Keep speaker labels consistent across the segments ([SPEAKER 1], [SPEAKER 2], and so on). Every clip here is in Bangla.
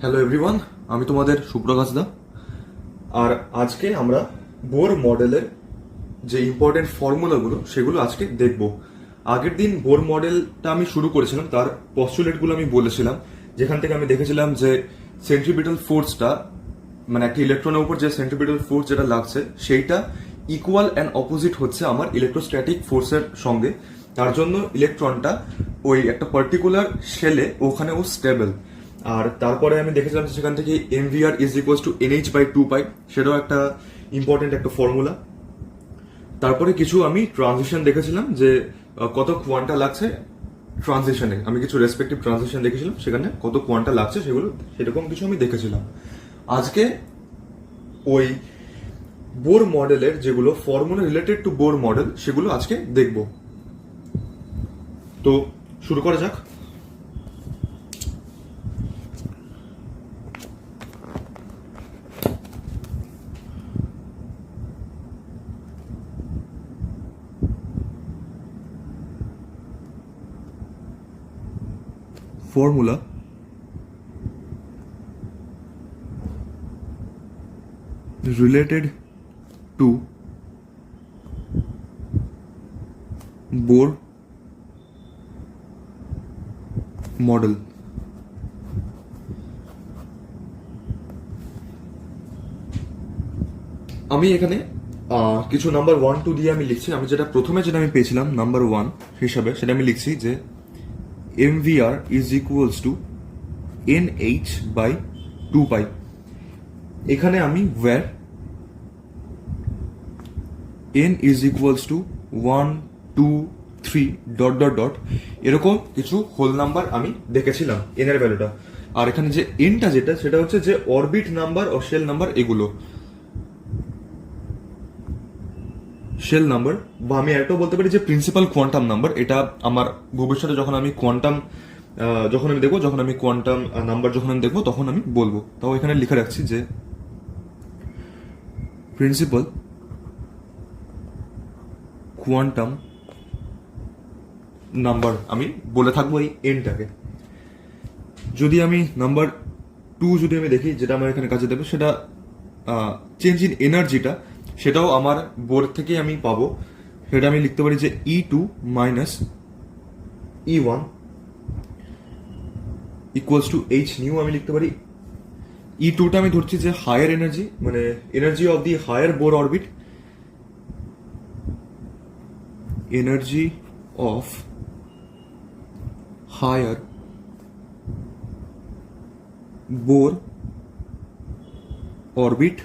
[SPEAKER 1] হ্যালো এভরিওয়ান, আমি তোমাদের সুপ্রকাশ দা। আর আজকে আমরা বোর মডেলের যে ইম্পর্টেন্ট ফর্মুলাগুলো সেগুলো আজকে দেখব। আগের দিন বোর মডেলটা আমি শুরু করেছিলাম, তার পস্টুলেটগুলো আমি বলেছিলাম, যেখান থেকে আমি দেখেছিলাম যে সেন্ট্রিপিটাল ফোর্সটা, মানে একটা ইলেকট্রনের উপর যে সেন্ট্রিপিটাল ফোর্স যেটা লাগছে সেইটা ইকুয়াল অ্যান্ড অপোজিট হচ্ছে আমার ইলেকট্রোস্ট্যাটিক ফোর্সের সঙ্গে। তার জন্য ইলেকট্রনটা ওই একটা পার্টিকুলার শেলে ওখানে ও স্টেবল। আর তারপরে আমি দেখেছিলাম সেখান থেকে mvr is equals to nh by 2 pi, সেটাও একটা ইম্পর্টেন্ট একটা ফর্মুলা। তারপরে কিছু আমি ট্রানজিশন দেখেছিলাম যে কত কোয়ান্টা লাগছে ট্রানজিশনে, আমি কিছু রেসপেক্টিভ ট্রানজিশন দেখেছিলাম, সেখানে কত কোয়ান্টা লাগছে সেগুলো সেরকম কিছু আমি দেখেছিলাম। আজকে ওই বোর মডেলের যেগুলো formula related to Bohr model সেগুলো আজকে দেখব। তো শুরু করা যাক। Formula related to Bohr model। আমি এখানে কিছু নাম্বার 1 2 দিয়ে আমি লিখছি। আমি যেটা প্রথমে যেটা আমি পেয়েছিলাম নাম্বার 1 হিসাবে, সেটা আমি লিখছি যে mvr is equals to nh by 2 pi. এখানে আমি where n is equals to 1 2 3 dot dot dot এরকম কিছু হোল নাম্বার আমি দেখেছিলাম n এর ভ্যালুটা। আর এখানে যে nটা যেটা সেটা হচ্ছে যে অরবিট নাম্বার ও শেল নাম্বার, এগুলো শেল নাম্বার, বা আমি এটাও বলতে পারি যে প্রিন্সিপাল কোয়ান্টাম নাম্বার। এটা আমার ভবিষ্যতে যখন আমি কোয়ান্টাম যখন আমি দেখবো, যখন আমি কোয়ান্টাম নাম্বার যখন আমি দেখবো তখন আমি বলবো। তাও এখানে লিখে রাখছি যে প্রিন্সিপাল কোয়ান্টাম নাম্বার আমি বলে থাকবো এই এনটাকে। যদি আমি নাম্বার 2 যদি আমি দেখি, যেটা আমার এখানে কাজে দেবে, সেটা চেঞ্জ ইন এনার্জিটা, সেটাও আমার বোর্ড থেকে আমি পাবো। সেটা আমি লিখতে পারি যে E2 minus E1 equals to H nu. আমি লিখতে পারি E2টা আমি ধরছি যে হায়ার এনার্জি, মানে energy of the higher Bohr orbit, energy of higher Bohr orbit.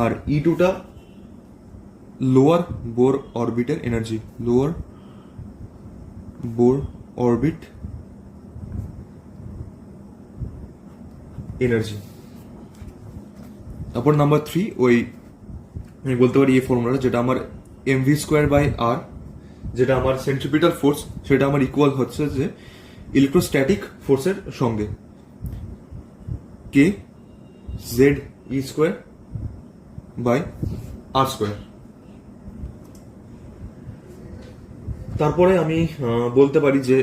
[SPEAKER 1] আর E2টা লোয়ার বোর অরবিটের energy, lower Bohr orbit energy. তারপর নাম্বার 3, ওই আমি বলতে পারি এই ফর্মুলাটা, যেটা আমার mv স্কোয়ার বাই আর, যেটা আমার সেন্ট্রিপিটাল ফোর্স, সেটা আমার ইকুয়াল হচ্ছে যে ইলেকট্রোস্ট্যাটিক ফোর্সের সঙ্গে K Z E square by R square. তারপরে আমি বলতে পারি যে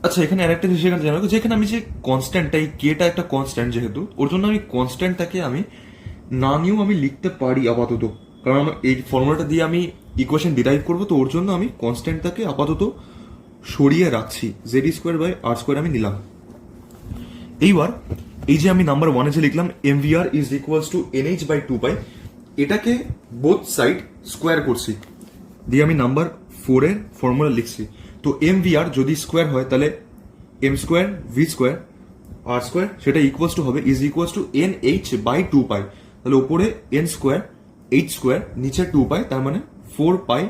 [SPEAKER 1] আচ্ছা, এখানে আরেকটা জিনিস এখানে জানাবো যে এখানে আমি যে কনস্ট্যান্টটা, এই কেটা একটা কনস্ট্যান্ট, যেহেতু ওর জন্য আমি কনস্ট্যান্টটাকে আমি না নিয়েও আমি লিখতে পারি আপাতত, কারণ আমার এই ফর্মুলাটা দিয়ে আমি ইকুয়েশন ডিরাইভ করবো। তো ওর জন্য আমি কনস্ট্যান্টটাকে আপাতত সরিয়ে রাখছি, Z square by R square আমি নিলাম। এইবার এই যে আমি নাম্বার 1 যে লিখলাম mvr is equals to nh by 2 pi, এটাকে বোথ সাইড স্কোয়ার করছি, দিয়ে আমি নাম্বার 4 এর ফর্মুলা লিখছি। তো mvr যদি স্কোয়ার হয় তাহলে m square V square R square, সেটা ইকুয়ালস টু হবে is equals to nh by 2 pi. তাহলে উপরে n স্কোয়ার h স্কোয়ার, নিচে 2 পাই, তার মানে 4 পাই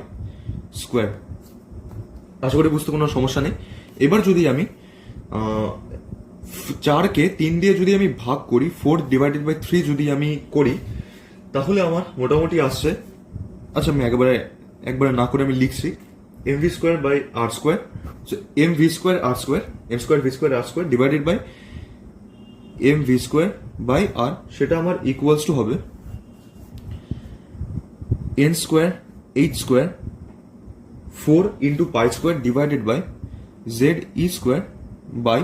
[SPEAKER 1] স্কোয়ার। আশা করি বুঝতে কোনো সমস্যা নেই। এবার যদি আমি 4কে 3 দিয়ে যদি আমি ভাগ করি, 4 ডিভাইডেড বাই 3 যদি আমি করি, তাহলে আমার মোটামুটি আসছে, আচ্ছা আমি একবারে না করে আমি লিখছি mv square by R square, mv square R square, m square V square R square divided by mv square by R, সেটা আমার ইকুয়ালস টু হবে n square h square 4 into pi square divided by z e square by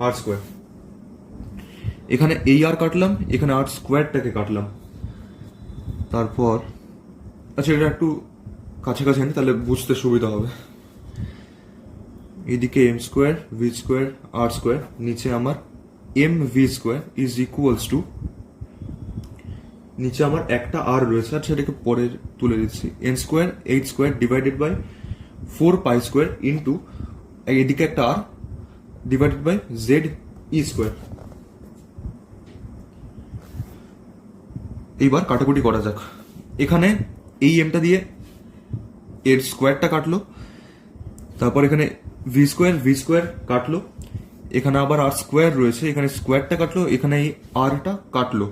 [SPEAKER 1] R square. এখানে এই আর কাটলাম, এখানে আর স্কোয়ারটাকে কাটলাম, তারপর আচ্ছা এটা একটু কাছাকাছি আনি তাহলে বুঝতে সুবিধা হবে। এদিকে M square V square R square, নিচে আমার M V square is equals to, নিচে আমার একটা আর রয়েছে আর সেটাকে পরে তুলে দিচ্ছি, N square H square divided by 4 pi square into এদিকে একটা R divided by Z E square. এইবার কাটাকুটি করা যাক। এখানে এই এমটা দিয়ে এর স্কোয়ারটা কাটলো, তারপর এখানে ভি স্কোয়ার কাটলো, এখানে আবার আর স্কোয়ার রয়েছে, এখানে স্কোয়ারটা কাটলো, এখানে এই আরটা কাটলো,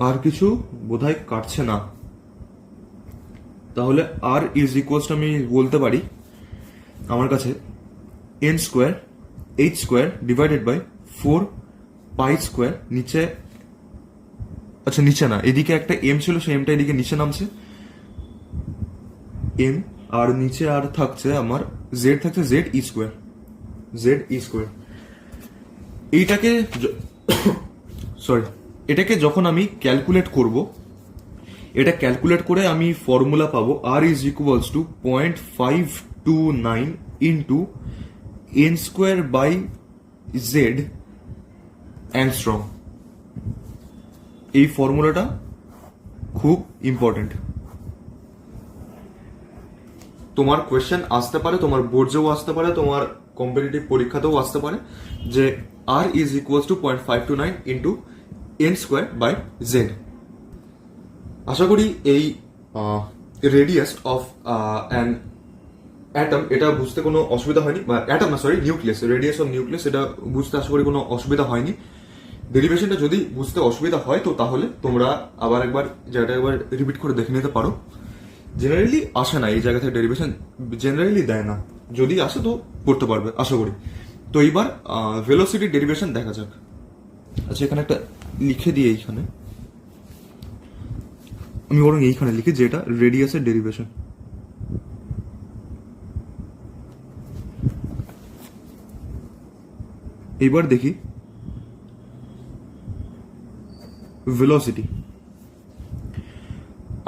[SPEAKER 1] আর কিছু বোধহয় কাটছে না। তাহলে আর ইজ ইকুয়ালস আমি বলতে পারি আমার কাছে N square H square divided by 4 pi square, নিচে আচ্ছা নিচে না, এদিকে একটা এম ছিল সেই এমটা এদিকে নিচে নামছে এম, আর নিচে আর থাকছে আমার জেড, থাকছে জেড ই স্কোয়ার। এইটাকে সরি এটাকে যখন আমি ক্যালকুলেট করব, এটা ক্যালকুলেট করে আমি ফর্মুলা পাবো R is equals to 0.529 into N square by Z angstrom. এই ফর্মুলাটা খুব ইম্পর্টেন্ট, তোমার কোয়েশ্চেন আসতে পারে, তোমার বোর্ডেও আসতে পারে, তোমার কম্পিটিটিভ পরীক্ষাতেও আসতে পারে যে R is equals to 0.529 into N square by Z. আশা করি এই রেডিয়াস অফ অ্যান অ্যাটম এটা বুঝতে কোনো অসুবিধা হয়নি, বা অ্যাটম না sorry nucleus, radius of nucleus এটা বুঝতে আশা করি কোনো অসুবিধা হয়নি। ডেরিভেশনটা যদি বুঝতে অসুবিধা হয় তো তাহলে তোমরা আবার একবার জায়গাটা একবার রিপিট করে দেখে নিতে পারো। জেনারেলি আসে না এই জায়গা থেকে ডেরিভেশন, জেনারেলি দেয় না, যদি আসে তো পড়তে পারবে আশা করি। তো এইবার ভেলোসিটি ডেরিভেশন দেখা যাক। আচ্ছা এখানে একটা লিখে দিয়ে এইখানে আমি বরং এইখানে লিখি যে এটা রেডিয়াসের ডেরিভেশন। এইবার দেখি ভেলোসিটি।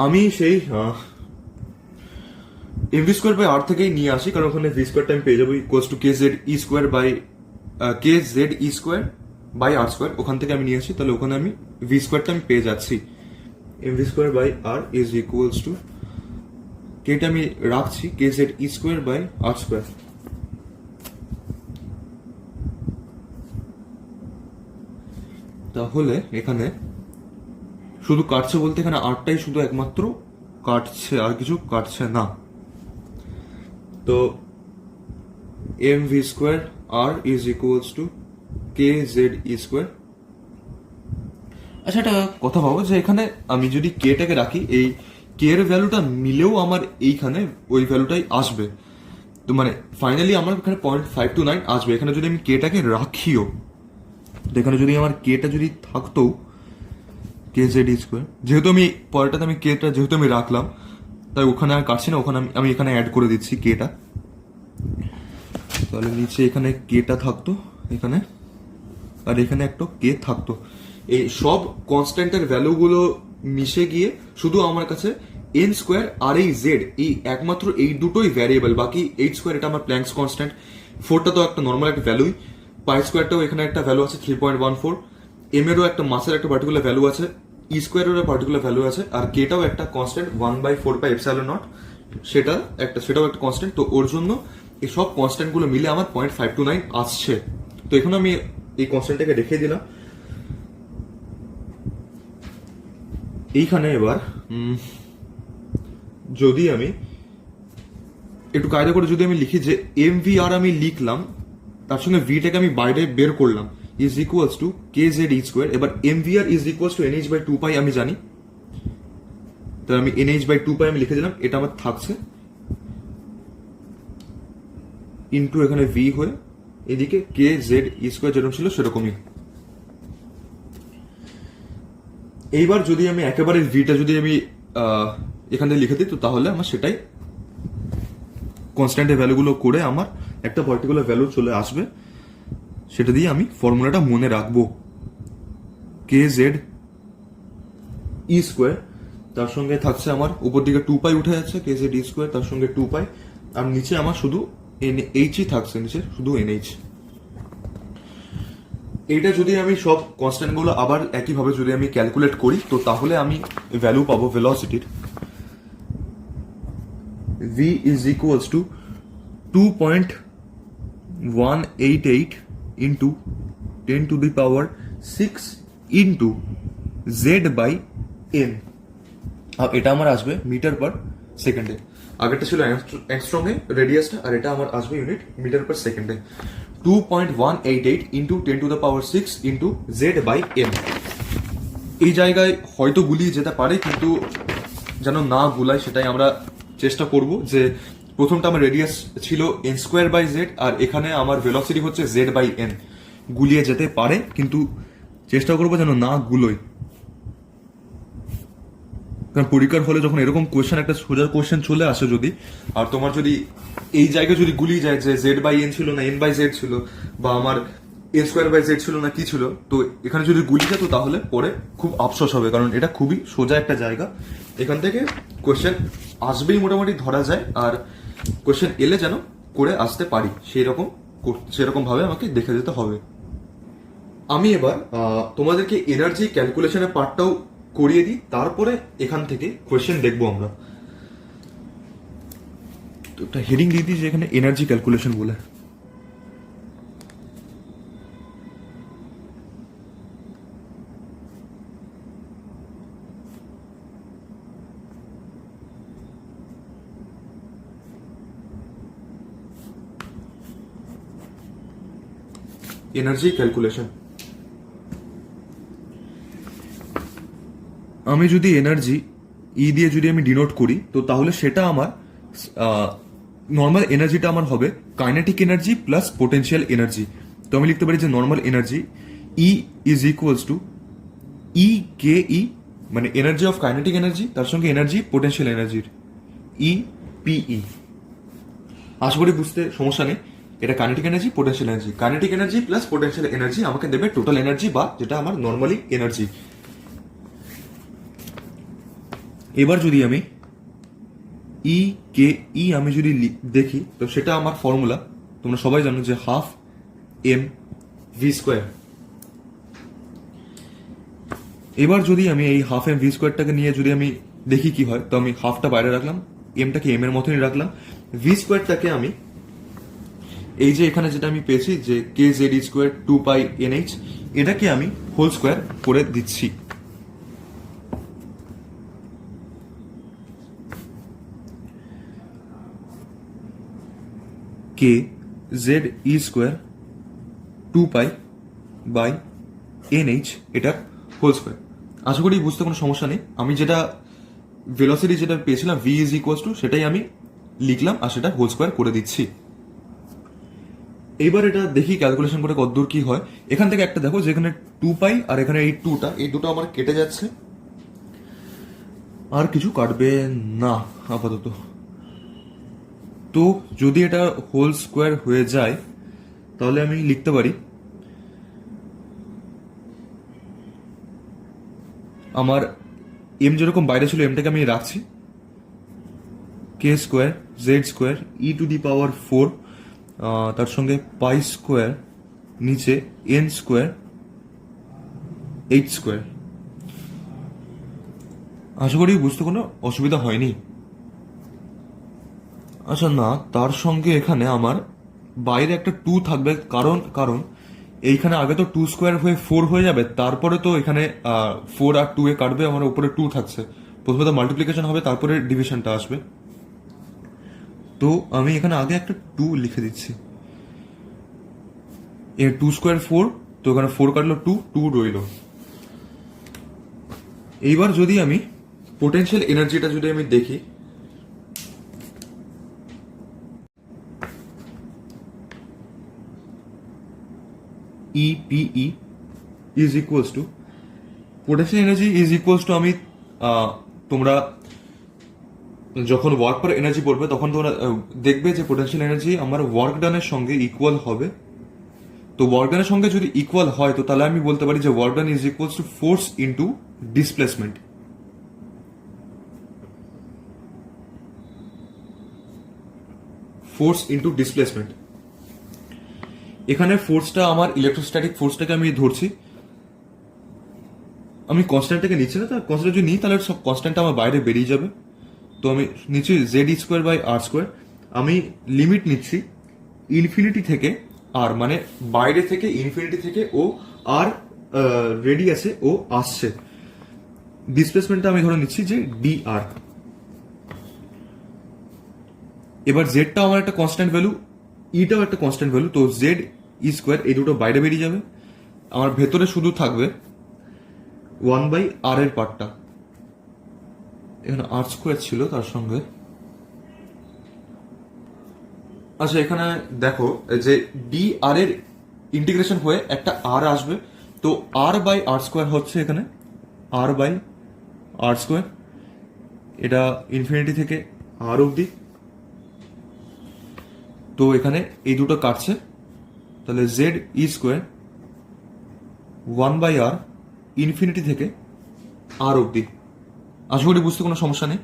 [SPEAKER 1] আমি সেই এম ভি স্কোয়ার বাই আর থেকেই নিয়ে আসি, কারণ ওখানে ভি স্কোয়ারটা আমি পেয়ে যাবো equals to K Z E square by K Z E square by R square, ওখান থেকে আমি নিয়ে আসি, তাহলে ওখানে আমি ভি স্কোয়ারটা আমি পেয়ে যাচ্ছি। M V square by R is equals to কেটা আমি রাখছি K Z E square by R square. তাহলে এখানে শুধু কাটছে বলতে এখানে আরটাই শুধু একমাত্র কাটছে, আর কিছু কাটছে না। তো M V square R is equals to K Z E square. আচ্ছা একটা কথা ভাবো যে এখানে আমি যদি কেটাকে রাখি, এই কে এর ভ্যালুটা মিলেও আমার এইখানে ওই ভ্যালুটাই আসবে, তো মানে ফাইনালি আমার এখানে 0.529 আসবে। এখানে যদি আমি কেটাকে রাখিও, এখানে যদি আমার কেটা যদি থাকতো কে জেড ই স্কোয়ার, যেহেতু আমি পরেরটাতে আমি কেটা যেহেতু আমি রাখলাম তাই ওখানে আর কাটছি না, ওখানে আমি এখানে অ্যাড করে দিচ্ছি কেটা, তাহলে নিচে এখানে কেটা থাকতো এখানে, আর এখানে একটা কে থাকতো। এই সব কনস্ট্যান্টের ভ্যালুগুলো মিশে গিয়ে শুধু আমার কাছে এন স্কোয়ার আর এই জেড এই একমাত্র এই দুটোই ভ্যারিয়েবল, বাকি এইচ স্কোয়ার এটা আমার প্ল্যাঙ্কস কনস্ট্যান্ট, 4টা তো একটা নর্মাল একটা ভ্যালুই, পাই স্কোয়ারটাও এখানে একটা ভ্যালু আছে 3.14, এম এরও একটা মাসের একটা পার্টিকুলার ভ্যালু আছে, ই স্কোয়ারেরও পার্টিকুলার ভ্যালু আছে, আর কেটাও একটা কনস্ট্যান্ট 1/4πε0 সেটাও একটা কনস্ট্যান্ট। তো ওর জন্য এই সব কনস্ট্যান্ট গুলো মিলে আমার 0.529 আসছে। তো এখন আমি এই কনস্ট্যান্টটাকে রেখে দিলাম এইখানে। এবার যদি আমি একটু কায়দা করে যদি আমি লিখি যে এম ভি আর আমি লিখলাম, তার সঙ্গে ভিটাকে আমি বাইরে বের করলাম, is equals to K Z E square. এবার M V R is equals to NH by 2 pi আমি জানি, তো আমি এনএইচ বাই 2 পাই আমি লিখে দিলাম, এটা আমার থাকছে ইন্টু এখানে ভি হয়ে এদিকে কে জেড ই স্কোয়ার যেরকম ছিল সেরকমই। এইবার যদি আমি একেবারে ভিটা যদি আমি এখানে লিখে দিই, তো তাহলে আমার সেটাই কনস্ট্যান্টের ভ্যালুগুলো করে আমার একটা পার্টিকুলার ভ্যালু চলে আসবে। সেটা দিয়ে আমি ফর্মুলাটা মনে রাখবো। কে জেড ই স্কোয়ার, তার সঙ্গে থাকছে আমার উপর দিকে 2 পাই উঠে যাচ্ছে, কে জেড ই স্কোয়ার তার সঙ্গে 2 পাই, আর নিচে আমার শুধু এইচই থাকছে, নিচে শুধু এনএইচ। এইটা যদি আমি সব কনস্ট্যান্টগুলো আবার একইভাবে যদি আমি ক্যালকুলেট করি, তো তাহলে আমি ভ্যালু পাবো ভেলোসিটির। v is equals to 2.188 into 10 to the power 6 into z by n। আর এটা আমার আসবে মিটার পার সেকেন্ডে। আগেরটা ছিল অ্যাংস্ট্রং এ রেডিয়াসটা, আর এটা আমার আসবে ইউনিট মিটার পার সেকেন্ডে। 2.188 into 10 to the power 6 into z by n। এই জায়গায় হয়তো গুলিয়ে যেতে পারে, কিন্তু যেন না গুলায় সেটাই আমরা চেষ্টা করব। যে প্রথমটা আমার রেডিয়াস ছিল এন স্কোয়ার বাই জেড, আর এখানে আমার ভেলোসিটি হচ্ছে জেড বাই এন। গুলিয়ে যেতে পারে, কিন্তু চেষ্টা করবো যেন না গুলোয়। কারণ পরীক্ষার হলে যখন এরকম কোয়েশ্চেন, একটা সোজা কোয়েশ্চেন চলে আসে যদি, আর তোমার যদি এই জায়গায় যদি গুলিয়ে যায় যে জেড বাই এন ছিল না এন বাই জেড ছিল, বা আমার এন স্কোয়ার বাই জেড ছিল না কি ছিল, তো এখানে যদি গুলিয়ে যেত তাহলে পরে খুব আফসোস হবে। কারণ এটা খুবই সোজা একটা জায়গা, এখান থেকে কোয়েশ্চেন আসবেই মোটামুটি ধরা যায়। আর কোয়েশ্চেন এলে যেন করে আসতে পারি সেরকম ভাবে আমাকে দেখে যেতে হবে। আমি এবার তোমাদেরকে এনার্জি ক্যালকুলেশনের পার্টটাও করিয়ে দিই, তারপরে এখান থেকে কোয়েশ্চেন দেখবো আমরা। তো একটা হেডিং দিয়ে দিই যে এখানে এনার্জি ক্যালকুলেশন বলে। Energy calculation. আমি যদি এনার্জি ই দিয়ে যদি আমি ডিনোট করি, তো তাহলে সেটা আমার নর্মাল এনার্জিটা আমার হবে kinetic energy plus potential energy. তো আমি লিখতে পারি যে normal energy E is equals to E K E, মানে এনার্জি অফ কাইনেটিক এনার্জি তার সঙ্গে এনার্জি পোটেনশিয়াল এনার্জির ই পিই। আশা করি বুঝতে সমস্যা নেই। এটা kinetic energy potential energy, kinetic energy plus potential energy আমাকে দেবে টোটাল এনার্জি, বা যেটা আমার নর্মালি এনার্জি। এবার যদি আমি ই কে ই আমি যদি দেখি, তো সেটা আমার ফর্মুলা তোমরা সবাই জানো যে হাফ এম ভি স্কোয়ার। এবার যদি আমি এই হাফ এম ভি স্কোয়ারটাকে নিয়ে যদি আমি দেখি কি হয়, তো আমি হাফটা বাইরে রাখলাম, এমটাকে এম এর মতনই রাখলাম, ভি স্কোয়ারটাকে আমি এই যে এখানে যেটা আমি পেয়েছি যে K Z square 2 pi NH, এটাকে আমি হোল স্কোয়ার করে দিচ্ছি। K Z E square 2 pi by NH, এটা হোল স্কোয়ার। আশা করি বুঝতে কোনো সমস্যা নেই। আমি যেটা ভেলোসিটি যেটা পেয়েছিলাম ভি ইজ ইকুয়ালস টু, সেটাই আমি লিখলাম আর সেটা হোল স্কোয়ার করে দিচ্ছি। এইবার এটা দেখি ক্যালকুলেশন করে কতদূর কি হয়। এখান থেকে একটা দেখো যেখানে 2 পাই আর এখানে এই দুটো আমার কেটে যাচ্ছে, আর কিছু কাটবে না আপাতত। তো যদি এটা হোল স্কোয়ার হয়ে যায়, তাহলে আমি লিখতে পারি আমার এম যেরকম বাইরে ছিল এমটাকে আমি রাখছি, K square Z square E to the power 4, তার সঙ্গে পাই স্কোয়ার, নিচে এন স্কোয়ার এইচ স্কোয়ার। আশা করি বুঝতে কোনো অসুবিধা হয়নি। আচ্ছা না, তার সঙ্গে এখানে আমার বাইরে একটা 2 থাকবে, কারণ এইখানে আগে তো 2 স্কোয়ার হয়ে 4 হয়ে যাবে, তারপরে তো এখানে 4 আর 2 এ কাটবে, আমার উপরে 2 থাকছে। প্রথমে তো মাল্টিপ্লিকেশন হবে, তারপরে ডিভিশনটা আসবে। তো আমি এখানে আগে একটা 2 লিখে দিচ্ছি। 2 স্কোয়ার 4, তো এখানে 4 কাটলো 2 রইল। এইবার যদি আমি পোটেনশিয়াল এনার্জিটা যদি আমি দেখি, EPE is equals to potential energy is equals to, আমি তোমরা যখন ওয়ার্ক পার এনার্জি পড়বে তখন তোমরা দেখবে যে পোটেনশিয়াল এনার্জি আমার ওয়ার্ক ডানের সঙ্গে ইকুয়াল হবে। তো ওয়ার্ক ডানের সঙ্গে যদি ইকুয়াল হয় তো তাহলে আমি বলতে পারি যে work done is equals to force into displacement. Force into displacement. এখানে ফোর্সটা আমার ইলেকট্রোস্ট্যাটিক ফোর্সটাকে আমি ধরছি, আমি কনস্ট্যান্টটাকে নিচ্ছি না, তার কনস্ট্যান্ট যদি নিই তাহলে সব কনস্ট্যান্টটা আমার বাইরে বেরিয়ে যাবে। তো আমি নিচ্ছি Z square by R square. আমি লিমিট নিচ্ছি ইনফিনিটি থেকে আর, মানে বাইরে থেকে ইনফিনিটি থেকে ও আর রেডিয়াসে ও আসছে। ডিসপ্লেসমেন্টটা আমি ধরে নিচ্ছি যে ডি আর। এবার জেডটা আমার একটা কনস্ট্যান্ট ভ্যালু, ইটাও একটা কনস্ট্যান্ট ভ্যালু, তো জেড ই স্কোয়ার এই দুটো বাইরে বেরিয়ে যাবে। আমার ভেতরে শুধু থাকবে 1 বাই আর এর পার্টটা। এখানে আর স্কোয়ার ছিল তার সঙ্গে। আচ্ছা এখানে দেখো যে ডি আর এর ইন্টিগ্রেশন হয়ে একটা আর আসবে, তো আর বাই আর স্কোয়ার হচ্ছে এখানে আর বাই আর স্কোয়ার। এটা ইনফিনিটি থেকে আর অব্দি। তো এখানে এই দুটো কাটছে, তাহলে Z E square 1 by R infinity থেকে আর অব্দি। আশা করি বুঝতে কোনো সমস্যা নেই।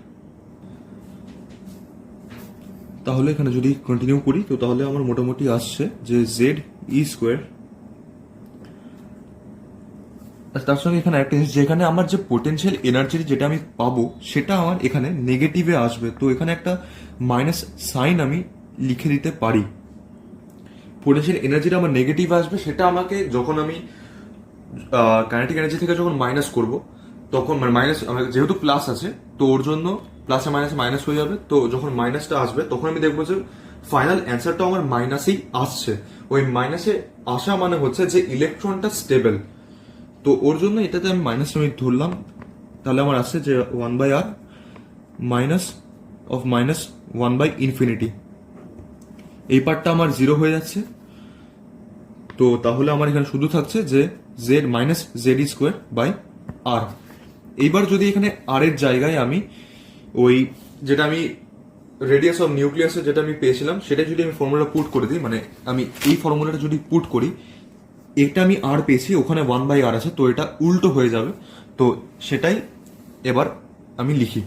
[SPEAKER 1] তাহলে এখানে যদি কন্টিনিউ করি তো তাহলে আমার মোটামুটি আসছে যে জেড ই স্কোয়ার, তার সঙ্গে এখানে একটা জিনিস, যেখানে আমার যে পোটেনশিয়াল এনার্জি যেটা আমি পাবো সেটা আমার এখানে নেগেটিভে আসবে, তো এখানে একটা মাইনাস সাইন আমি লিখে দিতে পারি। পোটেনশিয়াল এনার্জিটা আমার নেগেটিভ আসবে, সেটা আমাকে যখন আমি কাইনেটিক এনার্জি থেকে যখন মাইনাস করব তখন, মানে মাইনাস যেহেতু প্লাস আছে তো ওর জন্য প্লাসে মাইনাসে মাইনাস হয়ে যাবে। তো যখন মাইনাসটা আসবে তখন আমি দেখবো যে ফাইনাল অ্যান্সারটা আমার মাইনাসেই আসছে। ওই মাইনাসে আসা মানে হচ্ছে যে ইলেকট্রনটা স্টেবল, তো ওর জন্য এটাতে আমি মাইনাস আমি ধরলাম। তাহলে আমার আসছে যে 1 by R minus of minus 1 by infinity. এই পার্টটা আমার জিরো হয়ে যাচ্ছে, তো তাহলে আমার এখানে শুধু থাকছে যে Z minus Z square by R. এইবার যদি এখানে আর এর জায়গায় আমি ওই যেটা আমি রেডিয়াস অফ নিউক্লিয়াসে যেটা আমি পেয়েছিলাম সেটা যদি আমি ফর্মুলা পুট করে দিই, মানে আমি এই ফর্মুলাটা যদি পুট করি, এটা আমি আর পেয়েছি, ওখানে 1 বাই আর আছে, তো এটা উল্টো হয়ে যাবে। তো সেটাই এবার আমি লিখি,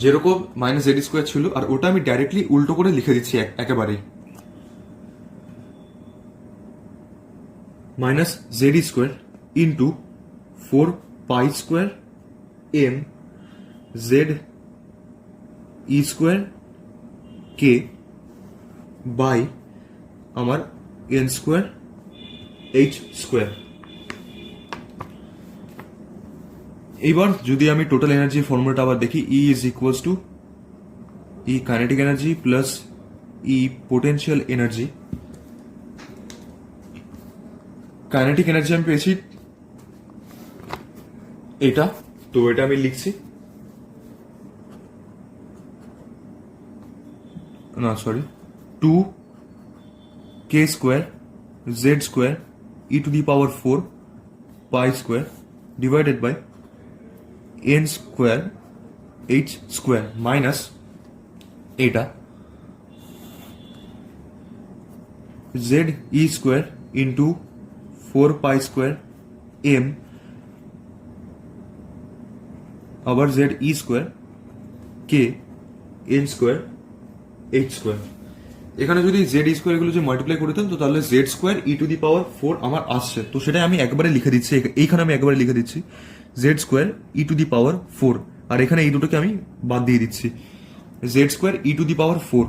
[SPEAKER 1] যেরকম মাইনাস জেড স্কোয়ার ছিল আর ওটা আমি ডাইরেক্টলি উল্টো করে লিখে দিচ্ছি একেবারেই। Minus Z square into 4 pi square M Z E square K by আমার এন স্কোয়ার এইচ স্কোয়ার। এইবার যদি আমি টোটাল এনার্জি ফর্মুলাটা আবার দেখি, E is equals to E kinetic energy plus E potential energy. Kinetic energy আমি পেয়েছি এটা, তো এটা আমি লিখছি, না sorry 2 K square Z square E to the power 4 pi square divided by N square H square minus এটা Z E square into 4 pi square M আবার Z E square K N square H square. এখানে যদি জেড ই স্কোয়ার এগুলো যদি মাল্টিপ্লাই করে দিতাম তো তাহলে Z square E to the power 4 আমার আসছে, তো সেটাই আমি একবারে লিখে দিচ্ছি। এইখানে আমি একবারে লিখে দিচ্ছি Z square E to the power 4, আর এখানে এই দুটোকে আমি বাদ দিয়ে দিচ্ছি Z square E to the power 4।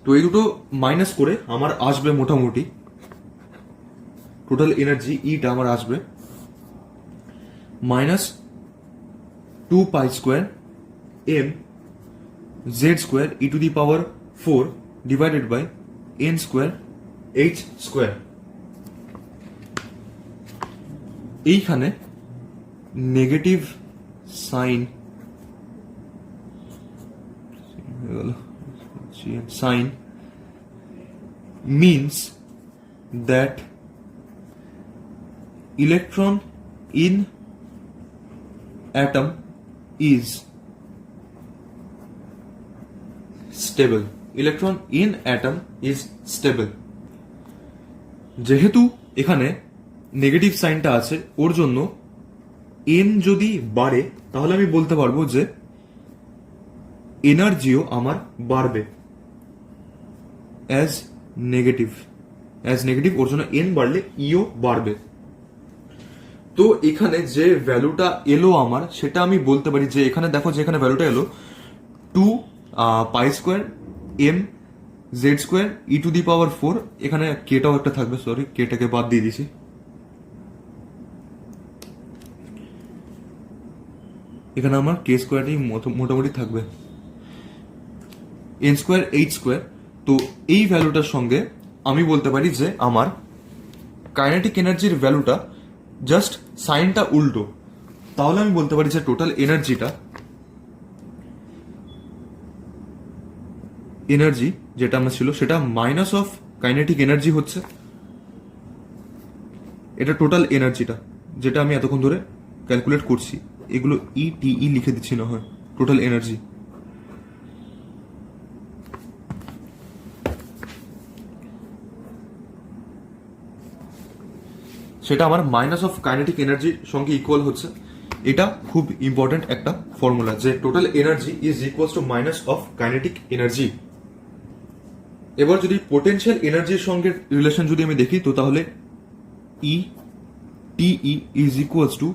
[SPEAKER 1] তো এই দুটো মাইনাস করে আমার আসবে মোটামুটি টোটাল এনার্জি ইটা আমার আসবে minus 2 pi square M Z square E to the power 4 divided by N square H square. এইখানে negative sign means that electron in atom is stable, electron in atom is stable. যেহেতু এখানে নেগেটিভ সাইনটা আছে, ওর জন্য এন যদি বাড়ে তাহলে আমি বলতে পারবো যে এনার্জিও আমার বাড়বে অ্যাজ নেগেটিভ। ওর জন্য এন বাড়লে ইও বাড়বে। তো এখানে যে ভ্যালুটা এলো আমার, সেটা আমি বলতে পারি যে এখানে দেখো যে এখানে ভ্যালুটা এলো 2 pi square M Z square E to the power 4। এখানে কেটাও একটা থাকবে, সরি কেটাকে বাদ দিয়ে দিছি। এখানে আমার কে স্কোয়ারটাই মোটামুটি থাকবে, এন স্কোয়ার এইচ স্কোয়ার। তো এই ভ্যালুটার সঙ্গে আমি বলতে পারি যে আমার কাইনেটিক এনার্জির ভ্যালুটা জাস্ট সাইনটা উল্টো। তাহলে আমি বলতে পারি যে টোটাল এনার্জি যেটা আমার ছিল সেটা মাইনাস অফ কাইনেটিক এনার্জি হচ্ছে। এটা টোটাল এনার্জিটা যেটা আমি এতক্ষণ ধরে ক্যালকুলেট করছি, এগুলো ই লিখে দিচ্ছি না হয়, টোটাল এনার্জি। সেটা আমার মাইনাস অফ কাইনেটিক এনার্জির সঙ্গে ইকুয়াল হচ্ছে। এটা খুব ইম্পর্টেন্ট একটা ফর্মুলা যে total energy is equals two minus of kinetic energy. এবার যদি পোটেনশিয়াল এনার্জির সঙ্গে রিলেশন যদি আমি দেখি, তো তাহলে E TE is equals to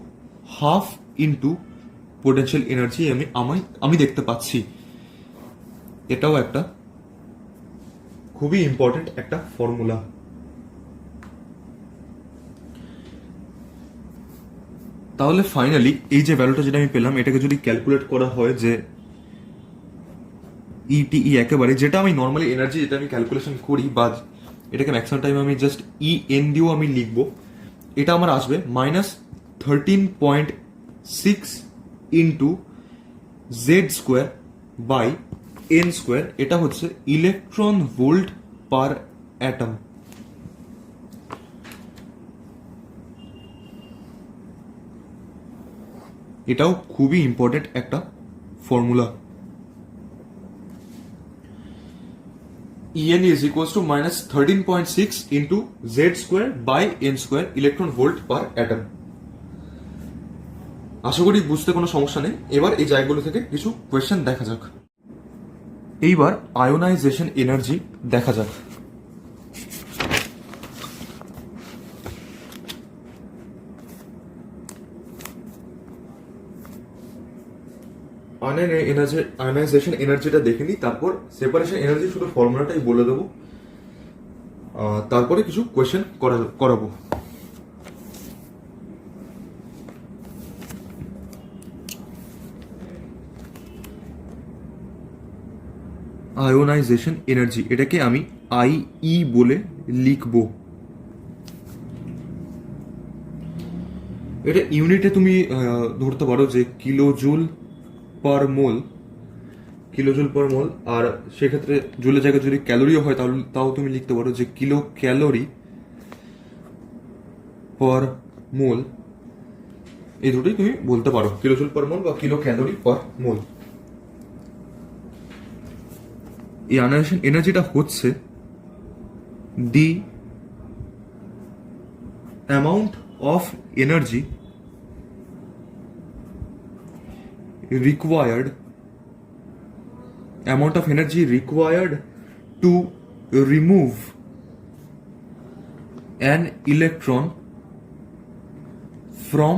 [SPEAKER 1] half into potential energy আমি দেখতে পাচ্ছি। এটাও একটা খুবই ইম্পর্টেন্ট একটা ফর্মুলা। তাহলে ফাইনালি এই যে ভ্যালুটা যেটা আমি পেলাম, এটাকে যদি ক্যালকুলেট করা হয় যে ইটিই একেবারে, যেটা আমি নর্মালি এনার্জি যেটা আমি ক্যালকুলেশন করি বা এটাকে ম্যাক্সিমাম টাইম আমি জাস্ট এন দিয়েও আমি লিখবো, এটা আমার আসবে -13.6 into Z square by N square. এটা হচ্ছে ইলেকট্রন ভোল্ট পার অ্যাটম। এটাও খুবই ইম্পর্টেন্ট একটা formula. En is equals to -13.6 into Z square by N square electron volt per atom। আশা করি বুঝতে কোনো সমস্যা নেই। এবার এই জায়গাগুলো থেকে কিছু কোয়েশ্চেন দেখা যাক। এইবার আয়োনাইজেশন এনার্জি দেখা যাক। আয়োনাইজেশন এনার্জিটা দেখে নিই, তারপর সেপারেশন এনার্জি শুধু ফর্মুলাটাই বলে দেবো, তারপরে কিছু কোয়েশ্চেন করাবো। আয়োনাইজেশন এনার্জি, এটাকে আমি আইই বলে লিখবো। এটা ইউনিটে তুমি ধরতে পারো যে কিলোজুল পার মোল, আর সেক্ষেত্রে জুলের জায়গায় যদি ক্যালোরিও হয় তাও তুমি লিখতে পারো যে কিলো ক্যালোরি পার মোল। এই দুটোই তুমি বলতে পারো, কিলোজুল পার মোল বা কিলো ক্যালোরি পার মোল। এই আয়োনাইজেশন এনার্জিটা হচ্ছে দি amount of energy required to remove an electron from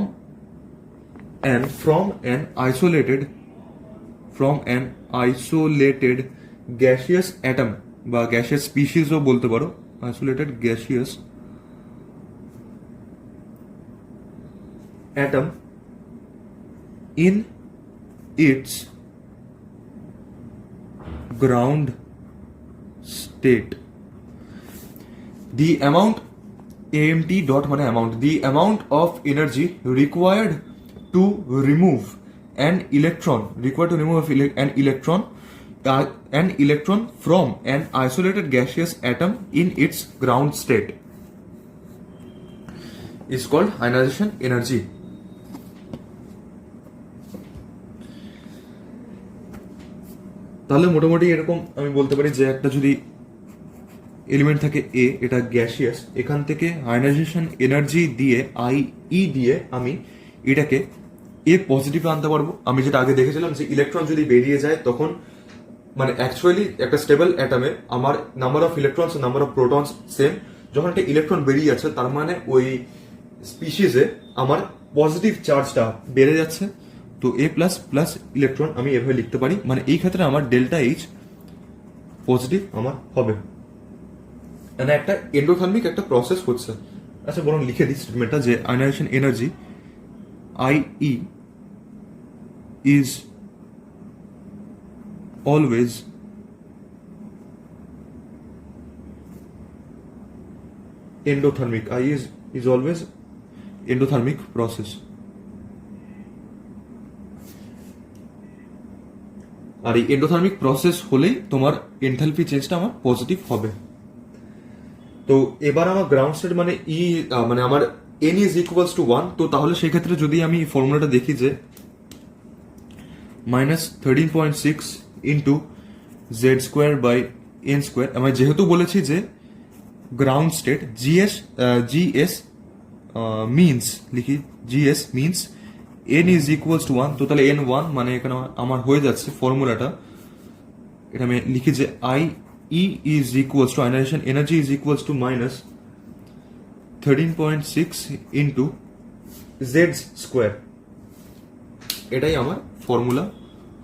[SPEAKER 1] an isolated gaseous atom বা gaseous species ও বলতে পারো, isolated gaseous atom in its ground state. The amount AMT dot মানে amount, the amount of energy required to remove an electron from an isolated gaseous atom in its ground state is called ionization energy. তাহলে মোটামুটি এরকম আমি বলতে পারি যে একটা যদি এলিমেন্ট থাকে এ, এটা গ্যাসিয়াস, এখান থেকে আয়নাইজেশন এনার্জি দিয়ে দিয়ে আমি এটাকে এ পজিটিভে আনতে পারবো। আমি যেটা আগে দেখেছিলাম যে ইলেকট্রন যদি বেরিয়ে যায় তখন মানে অ্যাকচুয়ালি একটা স্টেবল অ্যাটমে আমার number of electrons number of protons same, যখন একটা ইলেকট্রন বেরিয়ে যাচ্ছে তার মানে ওই স্পিসিসে আমার পজিটিভ চার্জটা বেড়ে যাচ্ছে। তো এ প্লাস প্লাস ইলেকট্রন আমি এভাবে লিখতে পারি, মানে এই ক্ষেত্রে আমার ডেল্টা এইচ পজিটিভ আমার হবে। মানে একটা এন্ডোথার্মিক একটা প্রসেস হচ্ছে। আচ্ছা বরং লিখে দিই স্টেটমেন্টটা যে ionisation energy IE is always endothermic. IE is always endothermic process. আর এই এন্ডোথার্মিক প্রসেস হলেই তোমার এনথালপি চেঞ্জটা আমার পজিটিভ হবে। তো এবার আমার গ্রাউন্ড স্টেট মানে মানে আমার n ইজ ইকুয়ালস টু 1। তো তাহলে সেই ক্ষেত্রে যদি আমি ফর্মুলাটা দেখি যে -13.6 into Z square by N square, আমি যেহেতু বলেছি যে গ্রাউন্ড স্টেট জিএস মিনস লিখি, GS means n is equals to 1। তো তাহলে n1 মানে এখানে আমার হয়ে যাচ্ছে ফর্মুলাটা, এটা আমি লিখি যে IE is equals to ionization energy is equals to -13.6 into z square, এটাই আমার ফর্মুলা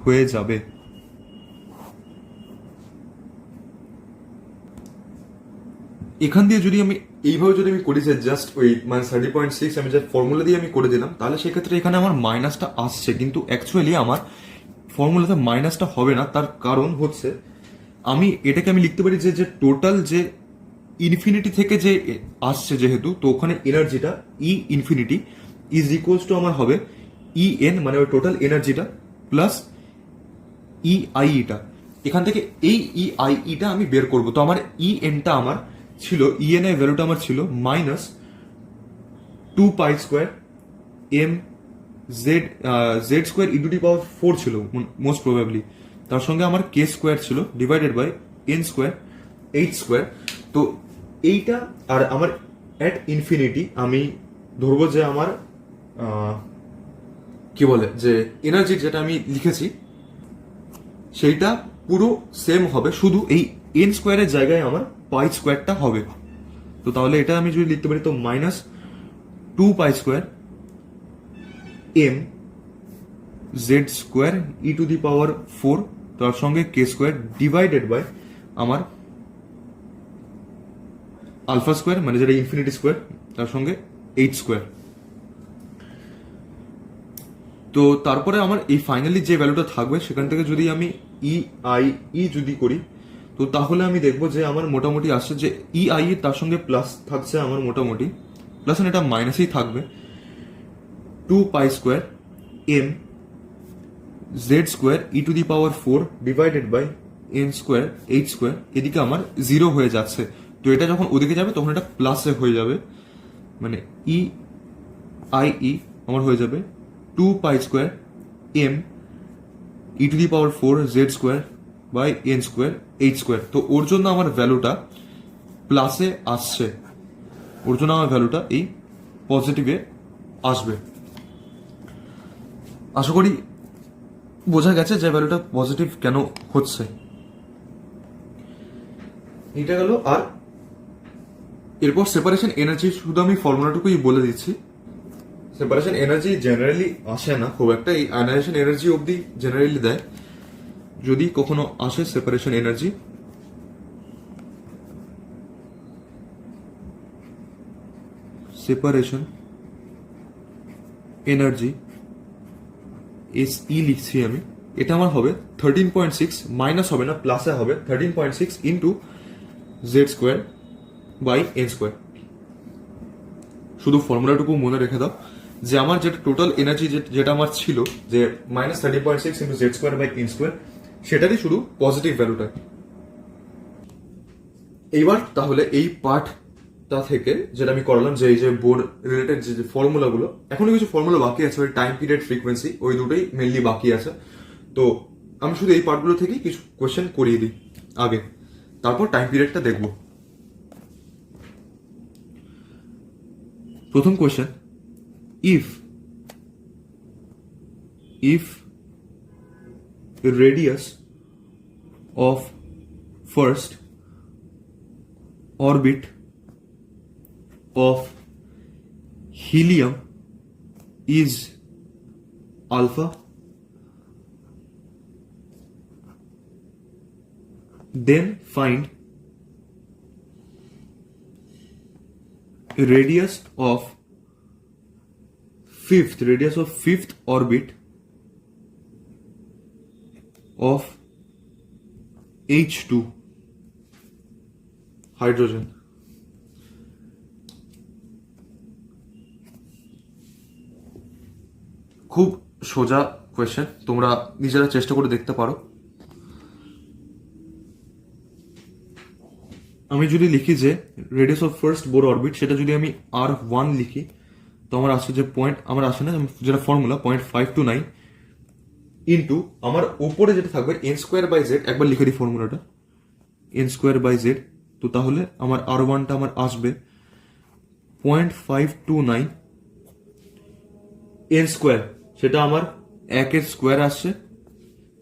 [SPEAKER 1] হয়ে যাবে। এখান দিয়ে যদি আমি এইভাবে যদি আমি করি যে জাস্ট ওই -30.6 আমি যে ফর্মুলা দিয়ে আমি করে দিলাম, তাহলে সেক্ষেত্রে এখানে আমার মাইনাসটা আসছে, কিন্তু অ্যাকচুয়ালি আমার ফর্মুলাতে মাইনাসটা হবে না। তার কারণ হচ্ছে আমি এটাকে আমি লিখতে পারি যে টোটাল যে ইনফিনিটি থেকে যে আসছে যেহেতু, তো ওখানে এনার্জিটা ই ইনফিনিটি ইজ ইকুয়ালস টু আমার হবে EN মানে ওই টোটাল এনার্জিটা প্লাস EIEটা। এখান থেকে এই EIEটা আমি বের করব। তো আমার ENটা আমার ছিল, EN এর ভ্যালুটা আমার ছিল -2π² m z square E to the power 4 ছিল মোস্ট প্রবাবলি, তার সঙ্গে আমার কে স্কোয়ার ছিল divided by N square H square. তো এইটা আর আমার অ্যাট ইনফিনিটি আমি ধরবো যে আমার কি বলে যে এনার্জি যেটা আমি লিখেছি সেইটা পুরো সেম হবে, শুধু এই এন স্কোয়ারের জায়গায় আমার পাই স্কোয়ারটা হবে। তো তাহলে এটা আমি যদি লিখতে পারি তো -2π² m Z square E to the power 4 তার সঙ্গে কে স্কোয়ার ডিভাইডেড বাই আমার আলফা স্কোয়ার মানে যেটা ইনফিনিটি স্কোয়ার তার সঙ্গে এইচ স্কোয়ার। তো তারপরে আমার এই ফাইনালি যে ভ্যালুটা থাকবে সেখান থেকে যদি আমি EIE যদি করি, তো তাহলে আমি দেখবো যে আমার মোটামুটি আসছে যে EIE তার সঙ্গে প্লাস থাকছে আমার মোটামুটি প্লাস, এটা মাইনাসই থাকবে 2π² m Z square E to the power 4 divided by N square H square. এদিকে আমার 0 হয়ে যাচ্ছে, তো এটা যখন ওদিকে যাবে তখন এটা প্লাসে হয়ে যাবে, মানে EIE আমার হয়ে যাবে 2π² m E to the power 4 Z square by N square H square. তো ওর জন্য আমার ভ্যালুটা প্লাসে আসছে, ওর জন্য আমার ভ্যালুটা এই পজিটিভে আসবে। আশা করি বোঝা গেছে যে ভ্যালুটা পজিটিভ কেন হচ্ছে। এটা গেল। আর এরপর সেপারেশন এনার্জি, শুধু আমি ফর্মুলাটুকুই বলে দিচ্ছি। সেপারেশন এনার্জি জেনারেলি আসে না খুব একটা, এই আয়নাইজেশন এনার্জি অবধি জেনারেলি দেয় যদি কখনো আসে separation energy. Separation energy SE লিখছি আমি, এটা আমার হবে 13.6 মাইনাস হবে না প্লাসে হবে 13.6 into Z square by N square. শুধু ফর্মুলাটুকু মনে রেখে দাও যে আমার যেটা টোটাল এনার্জি যেটা আমার ছিল যে -13.6 into Z square by N square, সেটারই শুধু পজিটিভ ভ্যালুটা। এইবার তাহলে এই পার্টটা থেকে যেটা আমি করলাম যে এই যে বোর রিলেটেড যে ফর্মুলাগুলো, এখনো কিছু ফর্মুলা বাকি আছে, ওই টাইম পিরিয়ড ফ্রিকোয়েন্সি, ওই দুটোই মেনলি বাকি আছে। তো আমি শুধু এই পার্টগুলো থেকেই কিছু কোয়েশ্চেন করিয়ে দিই আগে, তারপর টাইম পিরিয়ডটা দেখব। প্রথম question, if radius of first orbit of helium is alpha, then find radius of fifth orbit of H2 hydrogen. খুব সোজা কোয়েশ্চেন, তোমরা নিজেরা চেষ্টা করে দেখতে পারো। আমি যদি লিখি যে radius of first Bohr orbit, সেটা যদি আমি R1 লিখি, তো আমার আসছে যে পয়েন্ট, আমার আসে না যেটা ফর্মুলা 0.529 ইন্টু আমার উপরে যেটা থাকবে n²/z, একবার লিখে দিই ফর্মুলাটা, n²/z। তো তাহলে আমার R1টা আমার আসবে 0.529 n², সেটা আমার 1 স্কোয়ার আসছে,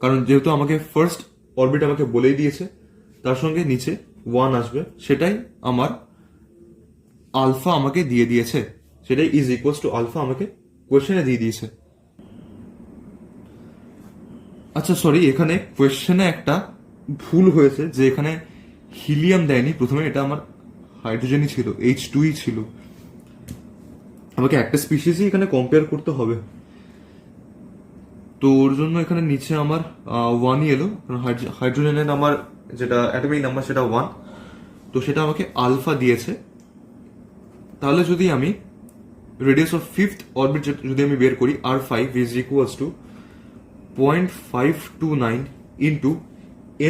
[SPEAKER 1] কারণ যেহেতু আমাকে ফার্স্ট অরবিট আমাকে বলেই দিয়েছে, তার সঙ্গে নিচে 1 আসবে, সেটাই আমার আলফা আমাকে দিয়ে দিয়েছে, সেটাই ইজ ইকুয়ালস টু আলফা আমাকে কোয়েশ্চেনে দিয়ে দিয়েছে। আচ্ছা সরি, এখানে কোয়েশ্চেনে একটা ভুল হয়েছে, যে এখানে হিলিয়াম দেয়নি প্রথমে, এটা আমার হাইড্রোজেনই ছিল, H2ই ছিল। আমাকে একটা স্পিসিসই এখানে কম্পেয়ার করতে হবে, তো ওর জন্য এখানে নিচে আমার 1ই এলো, কারণ হাইড্রোজেনের আমার যেটা অ্যাটমিক নাম্বার সেটা 1, তো সেটা আমাকে আলফা দিয়েছে। তাহলে যদি আমি রেডিয়াস অফ ফিফথ অরবিট যদি আমি বের করি, R5 is equals to 0.529 into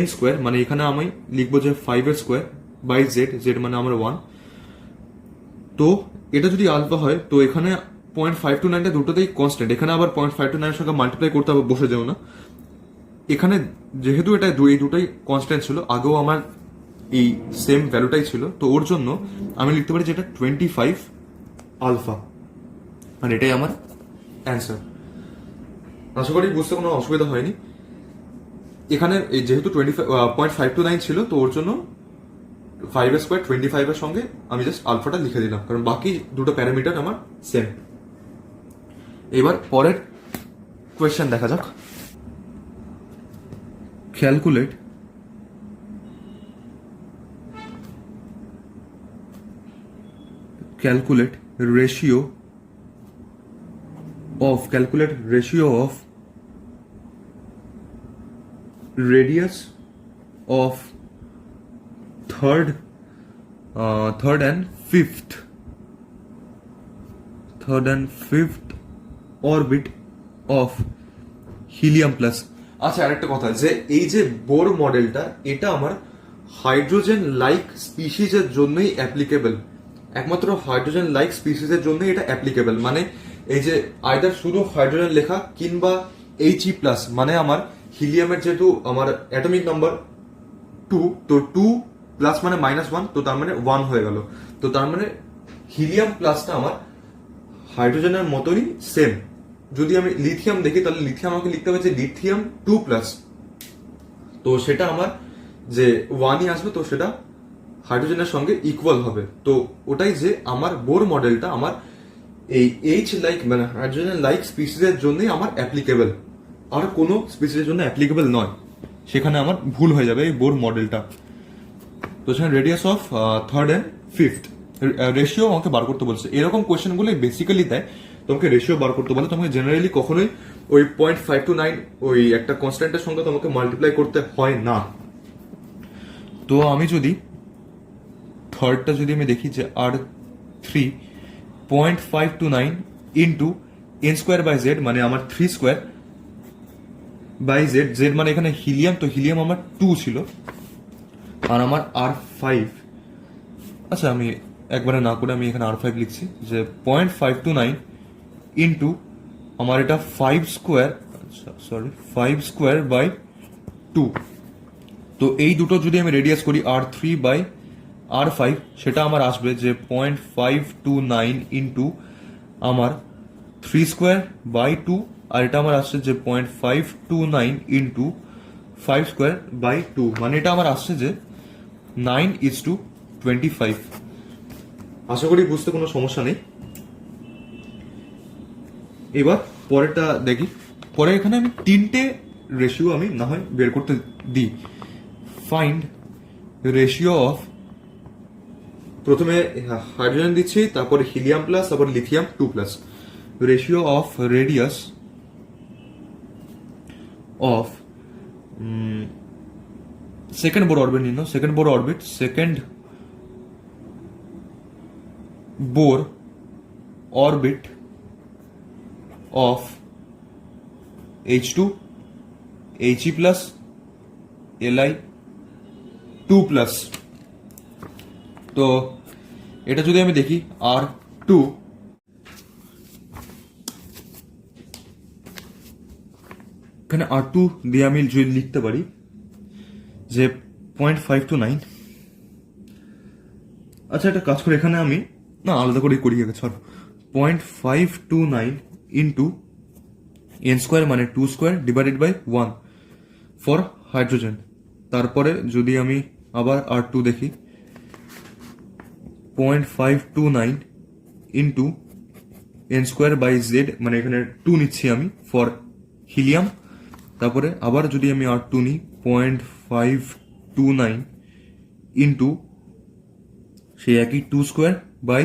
[SPEAKER 1] n², মানে এখানে আমি লিখবো যে 5² বাই z মানে আমার 1। তো এটা যদি আলফা হয়, তো এখানে 0.529টা দুটোতেই কনস্ট্যান্ট, এখানে আবার 0.529 এর সঙ্গে মাল্টিপ্লাই করতে হবে, বসে যাও না। এখানে যেহেতু এটা এই দুটোই কনস্ট্যান্ট ছিল, আগেও আমার এই সেম ভ্যালুটাই ছিল, তো ওর জন্য আমি লিখতে পারি যে এটা 25 আলফা, আর এটাই আমার অ্যান্সার। আশা করি বুঝতে কোনো অসুবিধা হয়নি। এখানে যেহেতু 0.529 ছিল, তো ওর জন্য 5² 25 এর সঙ্গে আমি জাস্ট আলফাটা লিখে দিলাম, কারণ বাকি দুটো প্যারামিটার আমার সেম। এবার পরের কোয়েশ্চেন দেখা যাক। Calculate ratio of radius of third and fifth orbit of helium plus। আচ্ছা, আরেকটা কথা, যে এই যে বোর মডেলটা, এটা আমার হাইড্রোজেন লাইক স্পিসিসের জন্যই অ্যাপ্লিকেবল, একমাত্র হাইড্রোজেন লাইক স্পিসিসের জন্যই এটা অ্যাপ্লিকেবল। মানে এই যে আইদার শুধু হাইড্রোজেন লেখা কিংবা He+, মানে আমার হিলিয়ামের যেহেতু আমার অ্যাটমিক নাম্বার 2, তো 2 প্লাস মানে -1, তো তার মানে 1 হয়ে গেল, তো তার মানে হিলিয়াম প্লাসটা আমার হাইড্রোজেনের মতনই সেম। যদি আমি লিথিয়াম দেখি, তাহলে লিথিয়াম আমাকে লিখতে হবে যে লিথিয়াম 2+, তো সেটা আমার যে 1ই আসবে, তো সেটা হাইড্রোজেনের সঙ্গে ইকুয়াল হবে। তো ওটাই যে আমার বোর মডেলটা আমার এই H লাইক মানে হাইড্রোজেন লাইক স্পিসিসের জন্যই আমার অ্যাপ্লিকেবল, আর কোনো স্পিসিসের জন্য অ্যাপ্লিকেবল নয়, সেখানে আমার ভুল হয়ে যাবে এই বোর মডেলটা। তো সেখানে radius of third and fifth ratio আমাকে বার করতে বলছে। এরকম কোয়েশ্চেনগুলো বেসিক্যালি দেয়, তোমাকে রেশিও বার করতে বলে, তোমাকে জেনারেলি কখনোই ওই 0.529 ওই একটা কনস্ট্যান্টের সঙ্গে তোমাকে মাল্টিপ্লাই করতে হয় না। তো আমি যদি থার্ডটা যদি আমি দেখি যে R3 0.529 ইন্টু n²/z, মানে আমার 3² z মানে এখানে হিলিয়াম, তো হিলিয়াম আমার 2 ছিল, আর আমার R5, আচ্ছা আমি একবারে না করে আমি এখানে R5 লিখছি যে 0.529 ইন্টু আমার এটা 5² 5² 2। তো এই দুটো যদি আমি রেডিয়াস করি R3/R5, সেটা আমার আসবে যে 0.529 ইন্টু আমার 3² আর এটা আমার আসছে যে 0.529 ইন্টু 5² মানে এটা আমার আসছে যে 9:25। আশা করি বুঝতে কোনো সমস্যা নেই। এবার পরেরটা দেখি। পরে এখানে আমি তিনটে রেশিও আমি না হয় বের করতে দিই। ফাইন্ড রেশিও অফ, প্রথমে হাইড্রোজেন দিচ্ছি, তারপরে হিলিয়াম প্লাস, তারপর lithium 2+, ratio of radius of second Bohr orbit নিন, second Bohr orbit, second Bohr orbit of H2 He plus Li 2+। তো এটা যদি আমি দেখি R2, এখানে R2 দিয়ে আমি যদি লিখতে পারি যে 0.529। আচ্ছা একটা কাজ করে এখানে আমি না আলাদা করে করি আগে, ছাড়ো। 0.529 ইন্টু n² মানে 2² ডিভাইডেড বাই 1 ফর হাইড্রোজেন। তারপরে যদি আমি আবার R2 দেখি 0.529 ইন্টু n² বাই z, মানে এখানে 2 নিচ্ছি আমি ফর হিলিয়াম। তারপরে আবার যদি আমি R2 নিই 0.529 ইন্টু সেই একই 2² বাই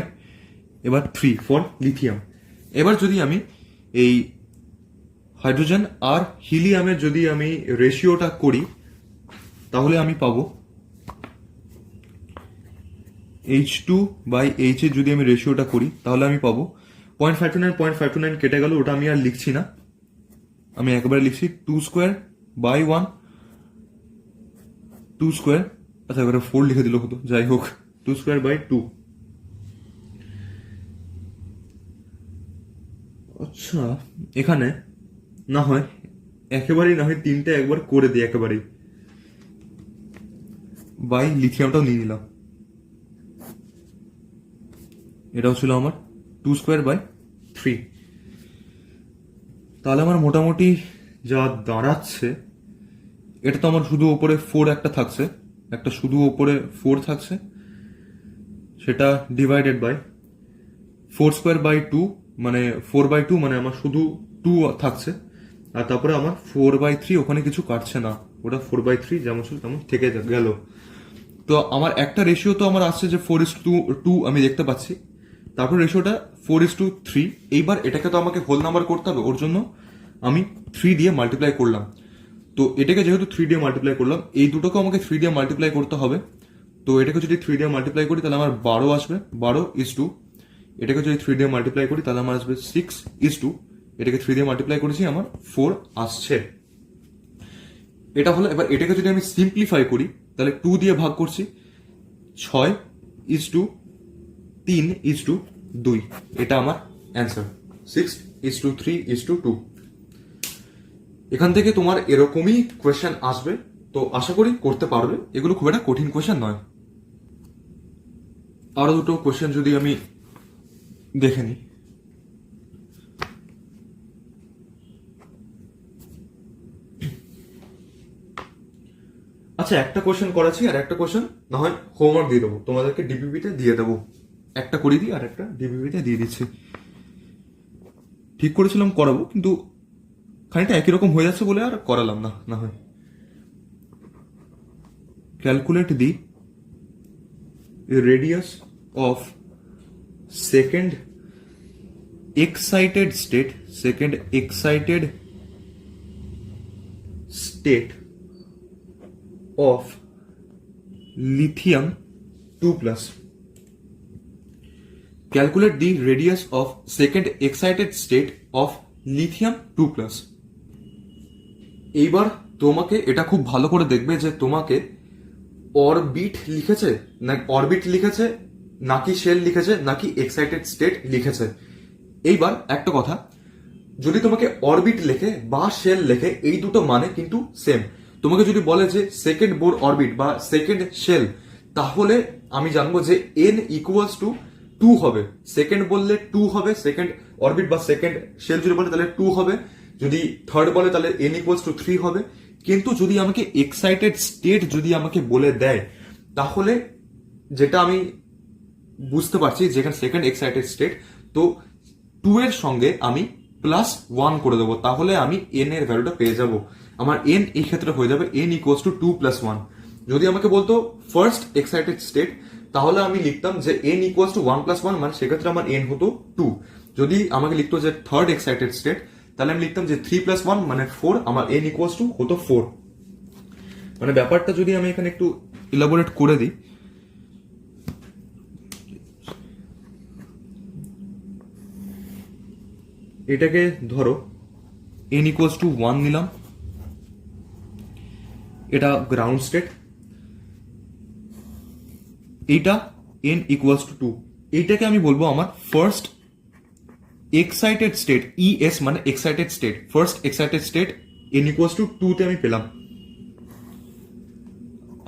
[SPEAKER 1] এবার 3 ফর লিথিয়াম। এবার যদি আমি এই হাইড্রোজেন আর হিলিয়ামের যদি আমি রেশিওটা করি তাহলে আমি পাবো H2/H এর যদি আমি রেশিওটা করি তাহলে আমি পাবো 0.529 কেটে গেল, ওটা আমি আর লিখছি না, আমি একবারে লিখছি 2²/1 2²। আচ্ছা এবারে 4 লিখে দিল হতো, যাই হোক 2²/2। আচ্ছা এখানে না হয় একেবারেই না হয় তিনটে একবার করে দিই, একেবারেই বাই লিথিয়ামটাও নিয়ে নিলাম। এটাও ছিল আমার 2²/3। তাহলে আমার মোটামুটি যা দাঁড়াচ্ছে, এটা তো আমার শুধু ওপরে 4 একটা থাকছে, একটা শুধু ওপরে 4 থাকছে, সেটা ডিভাইডেড বাই 4²/2 মানে 4/2 মানে আমার শুধু 2 থাকছে, আর তারপরে আমার 4/3 ওখানে কিছু কাটছে না, ওটা 4/3 যেমন ছিল তেমন থেকে গেল। তো আমার একটা রেশিও তো আমার আসছে যে 4:2 আমি দেখতে পাচ্ছি, তারপর রেশিওটা 4:3। এইবার এটাকে তো আমাকে হোল নাম্বার করতে হবে, ওর জন্য আমি 3 দিয়ে মাল্টিপ্লাই করলাম। তো এটাকে যেহেতু 3 দিয়ে মাল্টিপ্লাই করলাম, এই দুটোকে আমাকে 3 দিয়ে মাল্টিপ্লাই করতে হবে। তো এটাকে যদি 3 দিয়ে মাল্টিপ্লাই করি তাহলে আমার 12 আসবে, 12:2। এটাকে যদি 3 দিয়ে মাল্টিপ্লাই করি তাহলে আমার আসবে 6:2। এটাকে 3 দিয়ে মাল্টিপ্লাই করেছি, আমার 4 আসছে। এটা হলো। এবার এটাকে যদি আমি সিম্পলিফাই করি তাহলে 2 দিয়ে ভাগ করছি, 6:3:2। এটা আমার অ্যান্সার, 6:3:2। এখান থেকে তোমার এরকমই কোয়েশ্চেন আসবে, তো আশা করি করতে পারবে, এগুলো খুব একটা কঠিন কোয়েশ্চেন নয়। আরো দুটো কোয়েশ্চেন যদি আমি দেখে নিই। আচ্ছা একটা কোয়েশ্চেন করাচ্ছি, আর একটা কোয়েশ্চেন না হয় হোমওয়ার্ক দিয়ে দেবো তোমাদেরকে, ডিপিপিতে দিয়ে দেবো। একটা করে দিই আর একটা ডিপিপিতে দিয়ে দিচ্ছি। ঠিক করেছিলাম করাবো, কিন্তু খানিকটা একই রকম হয়ে যাচ্ছে বলে আর করালাম না। না হয় calculate the radius of second excited state of lithium 2+. Calculate the radius of second excited state of lithium 2+. এইবার তোমাকে এটা খুব ভালো করে দেখবে যে তোমাকে অরবিট লিখেছে নাকি শেল লিখেছে নাকি এক্সাইটেড স্টেট লিখেছে। এইবার একটা কথা, যদি তোমাকে অরবিট লেখে বা শেল লেখে এই দুটো মানে কিন্তু সেম। তোমাকে যদি বলে যে সেকেন্ড বোর অরবিট বা সেকেন্ড শেল, তাহলে আমি জানবো যে n ইকুয়ালস টু 2 হবে। সেকেন্ড বললে 2 হবে, সেকেন্ড অরবিট বা সেকেন্ড শেল যদি বলে তাহলে 2 হবে, যদি থার্ড বলে তাহলে n ইকুয়ালস টু 3 হবে। কিন্তু যদি আমাকে এক্সাইটেড স্টেট যদি আমাকে বলে দেয়, তাহলে যেটা আমি বুঝতে পারছি যেখানে সেকেন্ড এক্সাইটেড স্টেট, তো 2 এর সঙ্গে আমি প্লাস 1 করে দেবো, তাহলে আমি n এর ভ্যালুটা পেয়ে যাব। আমার n এই ক্ষেত্রে হয়ে যাবে n ইকুয়ালস টু 2 প্লাস 1। যদি আমাকে বলতো ফার্স্ট এক্সাইটেড স্টেট, তাহলে আমি লিখতাম যে n ইকুয়ালস টু 1 প্লাস 1, মানে সেক্ষেত্রে আমার n হতো 2। যদি আমাকে লিখতো যে থার্ড এক্সাইটেড স্টেট, তাহলে আমি লিখতাম যে 3 প্লাস 1 মানে 4, আমার n ইকুয়ালস টু হতো 4। মানে ব্যাপারটা যদি আমি এখানে একটু ইলাবোরেট করে দিই, এটাকে ধরো n ইকুয়ালস টু 1 নিলাম, এটা গ্রাউন্ড স্টেট, এইটা n ইকুয়ালস টু 2, এইটাকে আমি বলবো আমার ফার্স্ট এক্সাইটেড স্টেট, ES মানে excited state, first excited state n equals two 2 তে আমি পেলাম।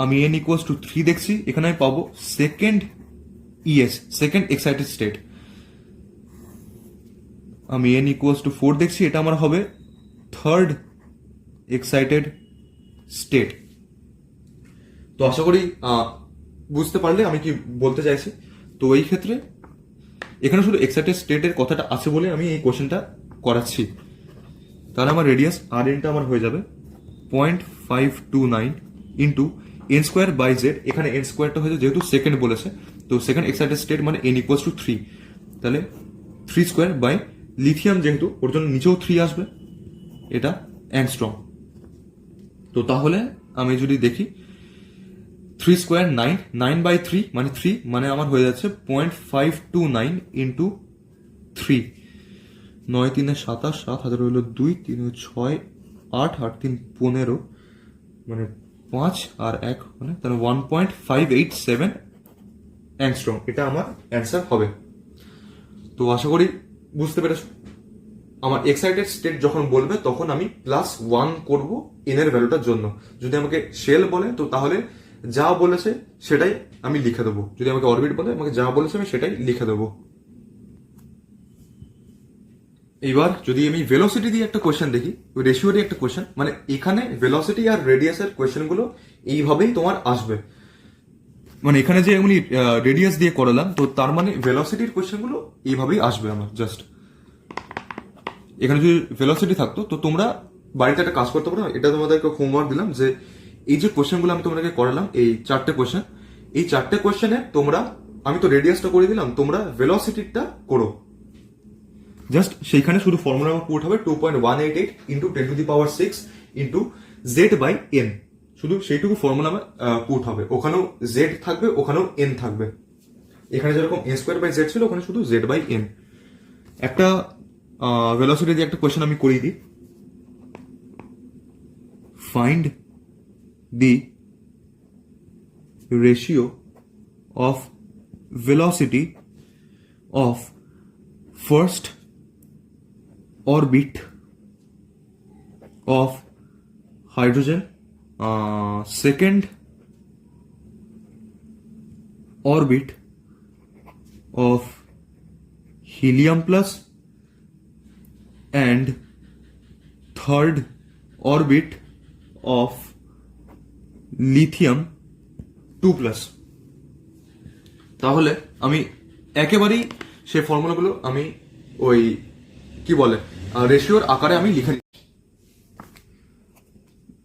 [SPEAKER 1] আমি n ইকুয়ালস টু 3 দেখছি, এখানে আমি পাবো second ES, second excited state. আমি n ইকুয়ালস টু 4 দেখছি, এটা আমার হবে থার্ড এক্সাইটেড স্টেট। তো আশা করি বুঝতে পারলে আমি কি বলতে চাইছি। তো এই ক্ষেত্রে এখানে শুধু এক্সাইটেড স্টেটের কথাটা আছে বলে আমি এই কোশ্চেনটা করাচ্ছি। তাহলে আমার রেডিয়াস আর এনটা আমার হয়ে যাবে 0.529 into N square by Z. এখানে এন স্কোয়ারটা হয়েছে যেহেতু সেকেন্ড বলেছে, তো সেকেন্ড এক্সাইটেড স্টেট মানে এন ইকুয়ালস টু 3, তাহলে 3 স্কোয়ার বাই লিথিয়াম, যেহেতু ওর জন্য নিচেও 3 আসবে, এটা অ্যাংস্ট্রম। তো তাহলে আমি যদি দেখি 3 স্কোয়ার 9, 9 বাই 3 মানে 3, মানে আমার হয়ে যাচ্ছে 0.529 ইন্টু 3, 9 3 27, 7 হাজার হইল 2, 3 6, 8 8 3 15, মানে 5 আর 1 মানে তাহলে 1.587 অ্যাংস্ট্রম, এটা আমার অ্যান্সার হবে। তো আশা করি বুঝতে পেরেছো। আমার এক্সাইটেড স্টেট যখন বলবে তখন আমি প্লাস 1 করব এন এর ভ্যালুটার জন্য। যদি আমাকে শেল বলে তো তাহলে যা বলেছে সেটাই আমি লিখে দেবো, যদি আমাকে অরবিট বলে আমাকে যা বলেছে আমি সেটাই লিখে দেবো। এবার যদি আমি ভেলোসিটি দিয়ে একটা কোয়েশ্চেন দেখি, রেশিও দিয়ে একটা কোয়েশ্চেন, মানে এখানে ভেলোসিটি আর রেডিয়াসের কোয়েশ্চেনগুলো এইভাবেই তোমার আসবে। মানে এখানে যে আমি রেডিয়াস দিয়ে করালাম, তো তার মানে ভেলোসিটির কোয়েশ্চেনগুলো এইভাবেই আসবে আমার। জাস্ট এখানে যদি ভেলোসিটি থাকতো, তো তোমরা বাড়িতে একটা কাজ করতে পারো। এটা তোমাদেরকে হোমওয়ার্ক দিলাম যে এই যে কোয়েশ্চেনগুলো আমি তোমাদেরকে করালাম, এই 4টে কোয়েশ্চেন, এই 4টে কোয়েশ্চেনে তোমরা, আমি তো রেডিয়াসটা করে দিলাম, তোমরা ভেলোসিটিটা করো। জাস্ট সেইখানে শুধু ফর্মুলা পুট হবে 2.188 into 10 to the power 6 into Z by N, শুধু সেইটুকু ফর্মুলা পুট হবে। ওখানেও জেড থাকবে, ওখানেও এন থাকবে। এখানে যেরকম এন স্কোয়ার বাই জেড ছিল, ওখানে শুধু জেড বাই এন। একটা ভেলোসিটি দিয়ে একটা কোয়েশ্চেন আমি করিয়ে দিই। Find the ratio of velocity of first orbit of hydrogen, second orbit of helium plus, and third orbit of lithium 2 plus। তাহলে আমি একেবারেই সেই ফর্মুলাগুলো আমি ওই কি বলে রেশিওর আকারে আমি লিখে নিচ্ছি।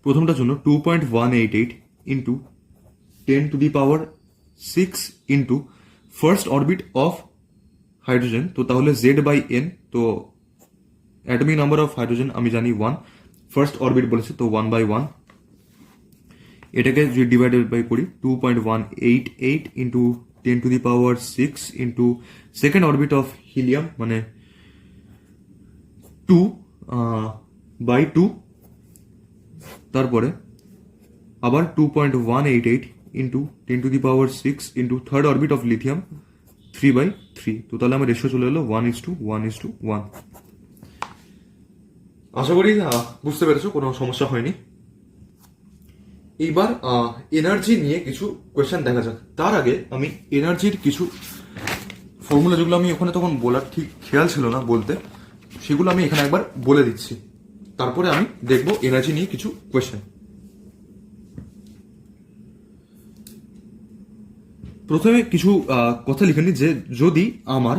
[SPEAKER 1] প্রথমটার জন্য 2.188 into 10 to the power 6 into first orbit of hydrogen, তো তাহলে জেড বাই এন। তো অ্যাটমিক নাম্বার অফ হাইড্রোজেন আমি জানি 1, ফার্স্ট অরবিট বলেছে তো 1 বাই 1। এটাকে যদি ডিভাইডেড বাই করি 2.188 into 10 to the power 6 into second orbit of helium মানে 2 বাই 2, তারপরে আবার 2.188 into 10 to the power 6 into third orbit of lithium 3 by 3। তো তাহলে আমার রেশিও চলে এলো 1:1:1। আশা করি বুঝতে পেরেছো, কোনো সমস্যা হয়নি। এইবার এনার্জি নিয়ে কিছু কোয়েশ্চেন দেখা যাক। তার আগে আমি এনার্জির কিছু ফর্মুলা, যেগুলো আমি ওখানে তখন বলার ঠিক খেয়াল ছিল না বলতে, সেগুলো আমি এখানে একবার বলে দিচ্ছি। তারপরে আমি দেখব এনার্জি নিয়ে কিছু কোয়েশ্চেন। প্রথমে কিছু কথা লিখে নিই যে যদি আমার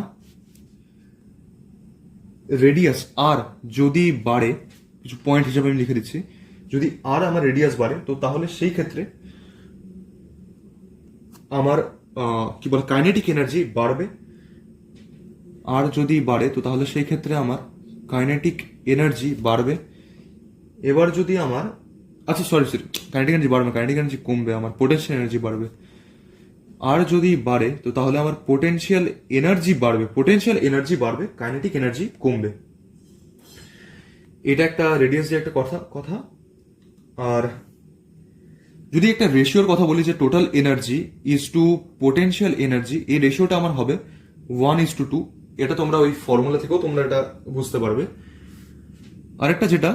[SPEAKER 1] রেডিয়াস আর যদি বাড়ে, কিছু পয়েন্ট হিসাবে আমি লিখে দিচ্ছি, যদি আর আমার রেডিয়াস বাড়ে তো তাহলে সেই ক্ষেত্রে আমার কি বলে কাইনেটিক এনার্জি বাড়বে। আর যদি বাড়ে তো তাহলে সেই ক্ষেত্রে আমার কাইনেটিক এনার্জি বাড়বে। এবার যদি আমার সরি কাইনেটিক এনার্জি বাড়বে, কাইনেটিক এনার্জি কমবে, আমার পোটেনশিয়াল এনার্জি বাড়বে। আর যদি বাড়ে তো তাহলে আমার পোটেনশিয়াল এনার্জি বাড়বে, পোটেনশিয়াল এনার্জি বাড়বে, কাইনেটিক এনার্জি কমবে। এটা একটা রেডিয়াস দিয়ে একটা কথা। আর যদি একটা রেশিওর কথা বলি যে total energy is to potential energy, এই রেশিওটা আমার হবে 1:2। এটা তোমরা ওই ফর্মুলা থেকেও তোমরা এটা বুঝতে পারবে। আরেকটা যেটা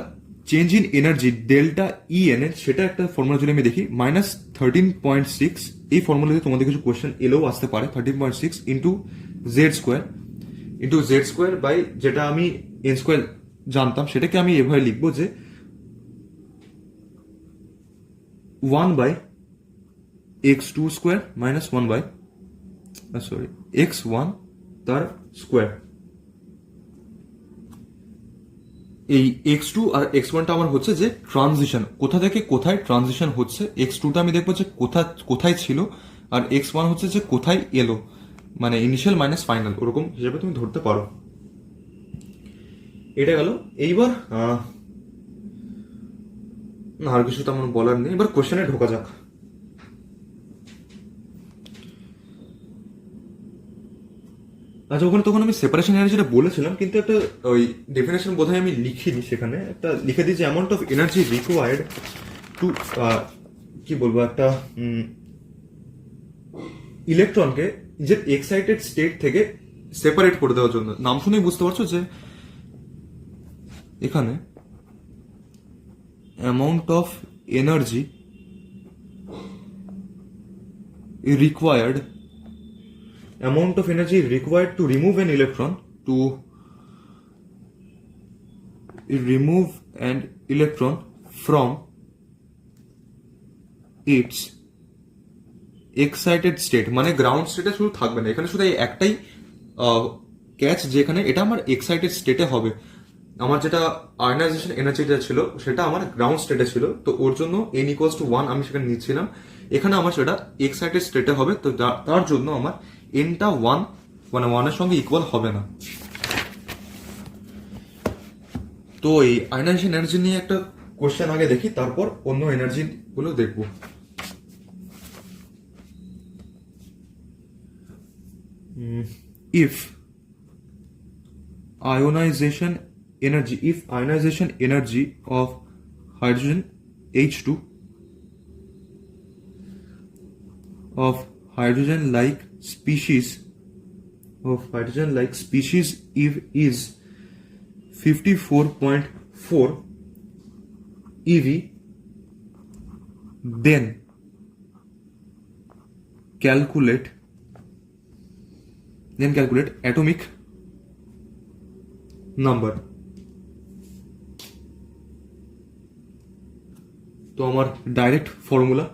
[SPEAKER 1] change in energy delta E N এর, সেটা একটা ফর্মুলা যদি আমি দেখি -13.6। এই ফর্মুলা দিয়ে তোমাদের কিছু কোয়েশ্চেন এলেও আসতে পারে। 13.6 ইন্টু জেড স্কোয়ার বাই, যেটা আমি এন স্কোয়ার জানতাম সেটাকে আমি এভাবে লিখবো যে 1/x2 স্কোয়ার মাইনাস 1/x1 তার স্কোয়ার। এই x2 আর x1টা আমার হচ্ছে যে ট্রানজিশন, কোথা থেকে কোথায় ট্রানজিশন হচ্ছে। x2টা আমি দেখবো যে কোথায় ছিল, আর x1 হচ্ছে যে কোথায় এলো, মানে ইনিশিয়াল মাইনাস ফাইনাল, ওরকম হিসেবে তুমি ধরতে পারো। এটা গেল। এইবার না, আর কিছু তেমন বলার নেই। এবার কোশ্চেনে ঢোকা যাক। আচ্ছা, ওখানে তখন আমি সেপারেশন এনার্জিটা বলেছিলাম, কিন্তু একটা ওই ডেফিনেশন বোধহয় আমি লিখিনি, সেখানে একটা লিখে দিয়েছি amount of energy required to, কি বলবো, একটা ইলেকট্রনকে যে এক্সাইটেড স্টেট থেকে সেপারেট করে দেওয়ার জন্য। নাম শুনেই বুঝতে পারছো যে এখানে amount of energy required to remove an electron from its excited state, মানে গ্রাউন্ড স্টেটে শুধু থাকবে না, এখানে শুধু এই একটাই ক্যাচ, যেখানে এটা আমার এক্সাইটেড স্টেটে হবে। আমার যেটা আয়নাইজেশন এনার্জিটা ছিল সেটা আমার গ্রাউন্ড স্টেটে ছিল, তো ওর জন্য n=1 আমি সেখানে নিচ্ছিলাম। এখানে আমার সেটা এক্সাইটেড স্টেটে হবে, তো তার জন্য আমার nটা 1, মানে 1 এর সঙ্গে ইকুয়াল হবে না। তো এই আয়নাইজেশন এনার্জি নিয়ে একটা কোশ্চেন আগে দেখি, তারপর অন্য এনার্জি গুলো দেখবো। If ionization energy of hydrogen H2 of hydrogen like species is 54.4 eV, then calculate atomic number। তো আমার direct formula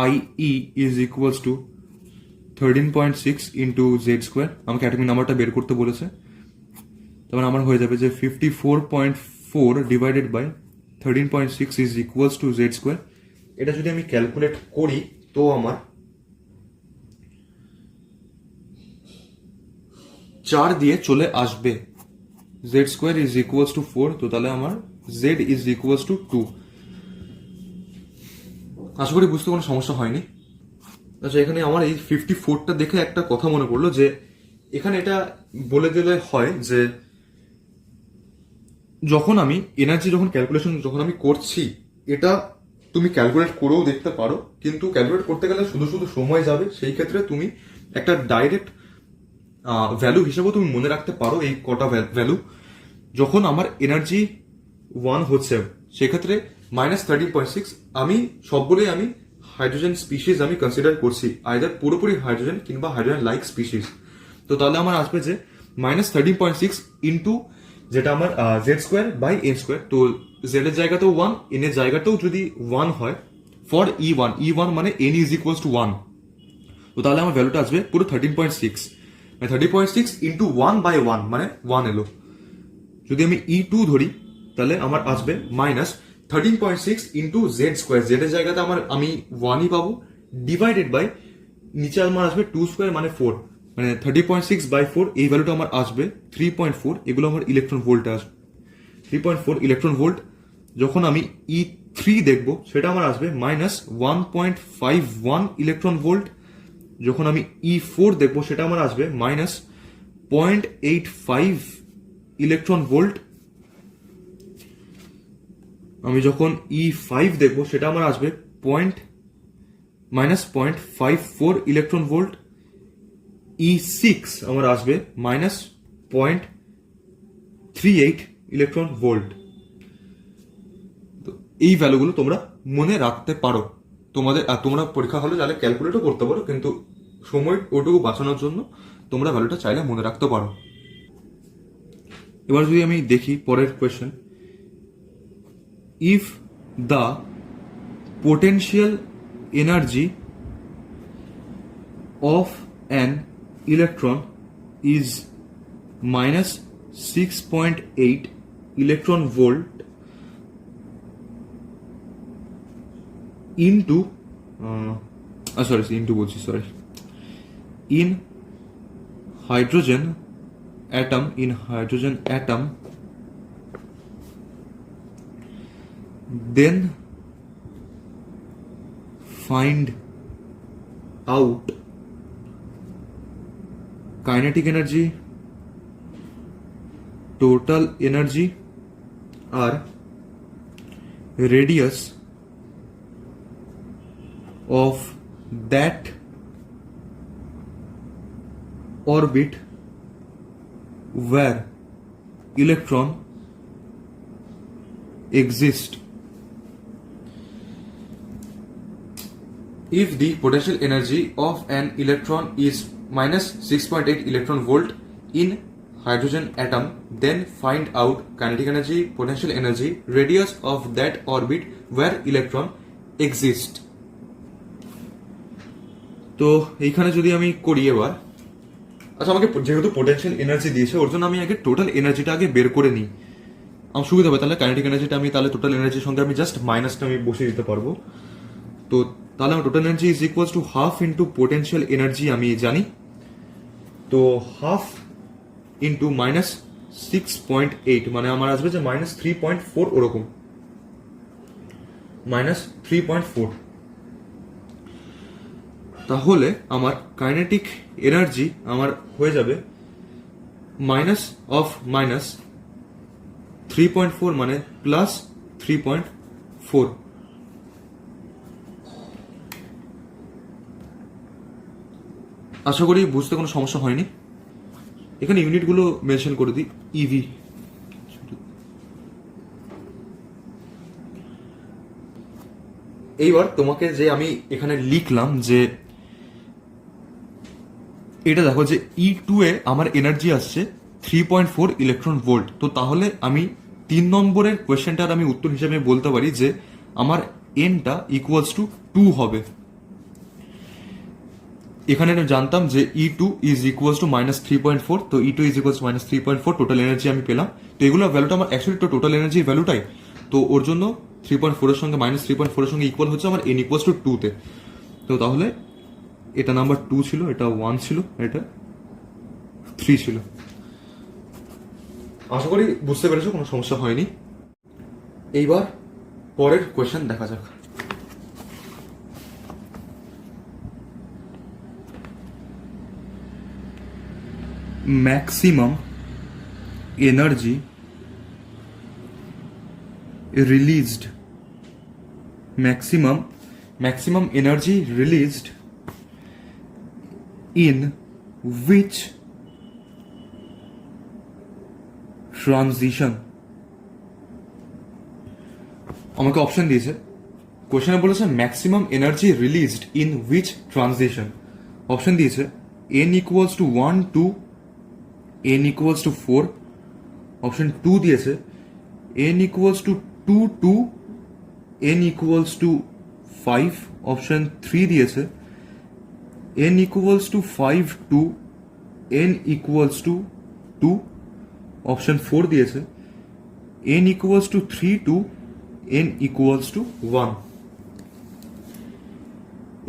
[SPEAKER 1] IE is equals to 13.6 into z square. আমাকে অ্যাটমিক নাম্বারটা বের করতে বলেছে, তখন আমার হয়ে যাবে যে 54.4 divided by 13.6 is equals to z square. এটা যদি আমি ক্যালকুলেট করি তো আমার 4 দিয়ে চলে আসবে। z square is equals two 4, তো তাহলে আমার z ইজ ইকুয়ালস টু 2। আশা করি বুঝতে কোনো সমস্যা হয়নি। আচ্ছা, এখানে আমার এই 54টা দেখে একটা কথা মনে পড়লো যে এখানে এটা বলে দিলে হয় যে যখন আমি এনার্জি ক্যালকুলেশন আমি করছি, এটা তুমি ক্যালকুলেট করেও দেখতে পারো, কিন্তু ক্যালকুলেট করতে গেলে শুধু সময় যাবে। সেই ক্ষেত্রে তুমি একটা ডাইরেক্ট ভ্যালু হিসেবেও তুমি মনে রাখতে পারো এই কটা ভ্যালু। যখন আমার এনার্জি 1 হচ্ছে সেক্ষেত্রে -13.6 আমি সবগুলোই আমি হাইড্রোজেন স্পিসিস আমি কনসিডার করছি, আইদার পুরোপুরি হাইড্রোজেন কিংবা হাইড্রোজেন লাইক স্পিসিস। তো তাহলে আমার আসবে যে -13.6 ইন্টু যেটা আমার z²/n²। তো z এর জায়গাতেও 1, n এর জায়গাতেও যদি 1 হয় ফর E1 মানে n ইজ ইকুয়ালস টু 1, তো তাহলে আমার ভ্যালুটা আসবে পুরো 13.6। 13.6 ইন্টু 1/1 মানে 1 এলো। যদি আমি E2 ধরি তাহলে আমার আসবে -13.6 ইন্টু z²। z এর জায়গাতে আমি 1ই পাবো, ডিভাইডেড বাই নিচে আমার আসবে 2² মানে 4, মানে 30.6/4 এই ভ্যালুটা আমার আসবে 3.4। এগুলো আমার ইলেকট্রন ভোল্টে আসবে 3.4 ইলেকট্রন ভোল্ট। যখন আমি E3 দেখব সেটা আমার আসবে -1.51 ইলেকট্রন ভোল্ট। যখন আমি E4 দেখব সেটা আমার আসবে -0.85 ইলেকট্রন ভোল্ট। আমি যখন E5 দেখব সেটা আমার আসবে -0.54 ইলেকট্রন ভোল্ট। E6 আমার আসবে -0.38 ইলেকট্রন ভোল্ট। তো এই ভ্যালুগুলো তোমরা মনে রাখতে পারো, তোমরা পরীক্ষা হলে চাইলে ক্যালকুলেটও করতে পারো, কিন্তু সময় ওটুকু বাঁচানোর জন্য তোমরা ভ্যালুটা চাইলে মনে রাখতে পারো। এবার যদি আমি দেখি পরের question, if the potential energy of an electron is -6.8 electron volt into in hydrogen atom, then find out kinetic energy, total energy or radius of that orbit where electron exist. If the potential energy of an electron is -6.8 electron volt in hydrogen atom, then find out kinetic energy, potential energy, radius of that orbit where electron exist. তো এইখানে যদি আমি করি এবার, আচ্ছা আমাকে যেহেতু পোটেনশিয়াল এনার্জি দিয়েছে ওর জন্য আমি আগে টোটাল এনার্জিটা আগে বের করে নিই, আমার সুবিধা হবে। তাহলে কাইনেটিক এনার্জিটা আমি তাহলে টোটাল এনার্জির সঙ্গে আমি জাস্ট মাইনাসটা আমি বসিয়ে দিতে পারবো। তো তাহলে আমার total energy is equals to half into potential energy আমি জানি, তো হাফ ইন্টু -6.8 মানে আমার আসবে যে -3.4, ওরকম -3.4। তাহলে আমার কাইনেটিক এনার্জি আমার হয়ে যাবে -3.4 মানে +3.4। আশা করি বুঝতে কোনো সমস্যা হয়নি। এখানে ইউনিটগুলো মেনশন করে দিই, ইভি। এইবার তোমাকে যে আমি এখানে লিখলাম যে এটা দেখো যে E2 এ আমার এনার্জি আসছে 3.4 ইলেকট্রন ভোল্ট। তো তাহলে আমি 3 নম্বরের কোয়েশ্চেনটার আমি উত্তর হিসেবে বলতে পারি যে আমার এনটা ইকুয়ালস টু 2 হবে। এখানে আমি জানতাম যে E2 ইজ ইকুয়ালস টু -3.4, তো E2 is equals two -3.4 total energy আমি পেলাম। তো এগুলো ভ্যালুটা আমার অ্যাকচুয়ালি তো টোটাল এনার্জির ভ্যালুটাই, তো ওর জন্য 3.4 এর সঙ্গে -3.4 এর সঙ্গে ইকুয়াল হচ্ছে আমার n ইকুয়ালস টু 2 তে। তো তাহলে এটা নাম্বার 2 ছিল, এটা 1 ছিল, এটা 3 ছিল। আশা করি বুঝতে পেরেছো, কোনো সমস্যা হয়নি। এইবার পরের কোয়েশ্চেন দেখা যাক। Maximum energy released, maximum energy released in which transition? আমাকে অপশন দিয়েছে, কোশ্চেনে বলেছে maximum energy released in which transition. Option দিয়েছে n equals to 1 2, n equals two 4। Option 2 দিয়েছে n equals two 2 2, n equals two 5। Option 3 দিয়েছে n equals two 5 2, n equals two 2। Option 4 দিয়েছে n equals to 3 2, n equals to 1।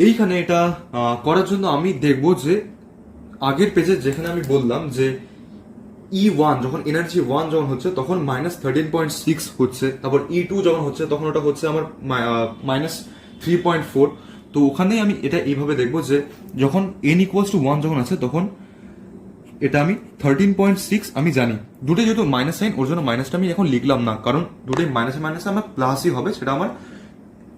[SPEAKER 1] এইখানে এটা করার জন্য আমি দেখব যে আগের পেজে যেখানে আমি বললাম যে E1 যখন এনার্জি 1 যখন হচ্ছে তখন -13.6 হচ্ছে, তারপর E2 যখন হচ্ছে তখন ওটা হচ্ছে আমার -3.4। তো ওখানে আমি এটা এইভাবে দেখবো যে যখন n ইকুয়ালস টু 1 যখন আছে তখন এটা আমি 13.6 আমি জানি। দুটোই যেহেতু মাইনাস সাইন ওর জন্য মাইনাসটা আমি এখন লিখলাম না, কারণ দুটোই মাইনাসে মাইনাসে আমার প্লাসই হবে, সেটা আমার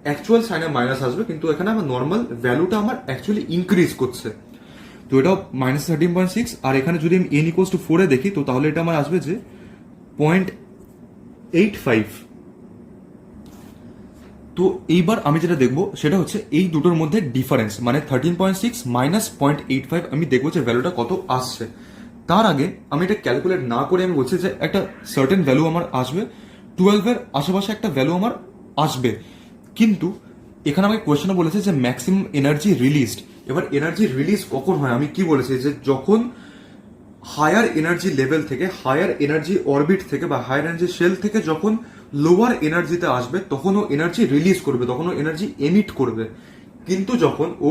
[SPEAKER 1] অ্যাকচুয়াল সাইনে মাইনাস আসবে, কিন্তু এখানে আমার নর্মাল ভ্যালুটা আমার অ্যাকচুয়ালি ইনক্রিজ করছে। তো এটাও -13.6। আর এখানে যদি আমি n ইকুয়ালস টু 4 এ দেখি তো তাহলে এটা আমার আসবে যে 0.85। তো এইবার আমি যেটা দেখবো সেটা হচ্ছে এই দুটোর মধ্যে ডিফারেন্স, মানে 13.6 মাইনাস 0.85 আমি দেখবো যে ভ্যালুটা কত আসছে। তার আগে আমি এটা ক্যালকুলেট না করে আমি বলছি যে একটা সার্টেন ভ্যালু আমার আসবে, 12 এর আশেপাশে একটা ভ্যালু আমার আসবে। কিন্তু এখানে আমাকে কোয়েশ্চেনে বলেছে যে ম্যাক্সিমাম এনার্জি রিলিজড। এবার এনার্জি রিলিজ কখন হয়, আমি কি বলেছি যে যখন হায়ার এনার্জি লেভেল থেকে, হায়ার এনার্জি অরবিট থেকে বা হায়ার এনার্জি শেল থেকে যখন লোয়ার এনার্জিতে আসবে তখন ও এনার্জি রিলিজ করবে, তখন ও এনার্জি এমিট করবে। কিন্তু যখন ও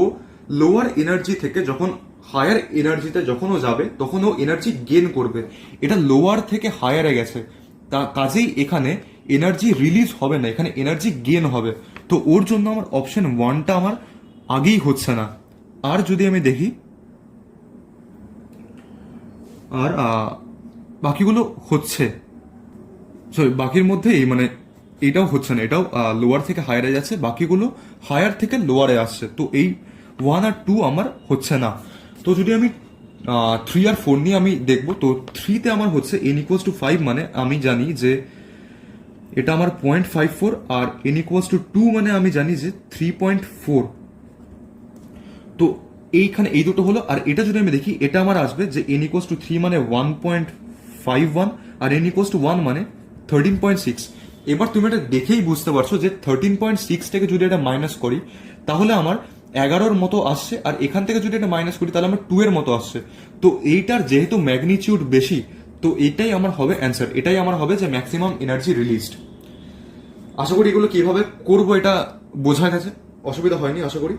[SPEAKER 1] লোয়ার এনার্জি থেকে যখন হায়ার এনার্জিতে যখন ও যাবে তখন ও এনার্জি গেন করবে। এটা লোয়ার থেকে হায়ারে গেছে, তা কাজেই এখানে এনার্জি রিলিজ হবে না, এখানে এনার্জি গেন হবে। তো ওর জন্য আমার অপশন 1টা আমার আগেই হচ্ছে না। আর যদি আমি দেখি আর বাকিগুলো হচ্ছে, সরি বাকির মধ্যে এই মানে এটাও হচ্ছে না, এটাও লোয়ার থেকে হায়ারে যাচ্ছে, বাকিগুলো হায়ার থেকে লোয়ারে আসছে। তো এই 1 আর 2 আমার হচ্ছে না। তো যদি আমি 3 আর 4 নিয়ে আমি দেখবো, তো 3তে আমার হচ্ছে n ইকুয়ালস টু 5, মানে আমি জানি যে এটা আমার 0.54, আর n ইকুয়ালস টু 2 মানে আমি জানি যে 3.4। তো এইখানে এই দুটো হলো। আর এটা যদি আমি দেখি এটা আমার আসবে যে n ইকুয়ালস টু 3 মানে 1.51, আর n ইকুয়ালস টু 1 মানে 13.6। এবার তুমি এটা দেখেই বুঝতে পারছো যে 13.6 থেকে যদি এটা মাইনাস করি তাহলে আমার 11-র মতো আসছে, আর এখান থেকে যদি এটা মাইনাস করি তাহলে আমার 2 এর মতো আসছে। তো এইটার যেহেতু ম্যাগনিটিউড বেশি, তো এটাই আমার হবে অ্যান্সার, এটাই আমার হবে যে ম্যাক্সিমাম এনার্জি রিলিজড। আশা করি এগুলো কিভাবে করবো এটা বোঝা গেছে, অসুবিধা হয়নি আশা করি।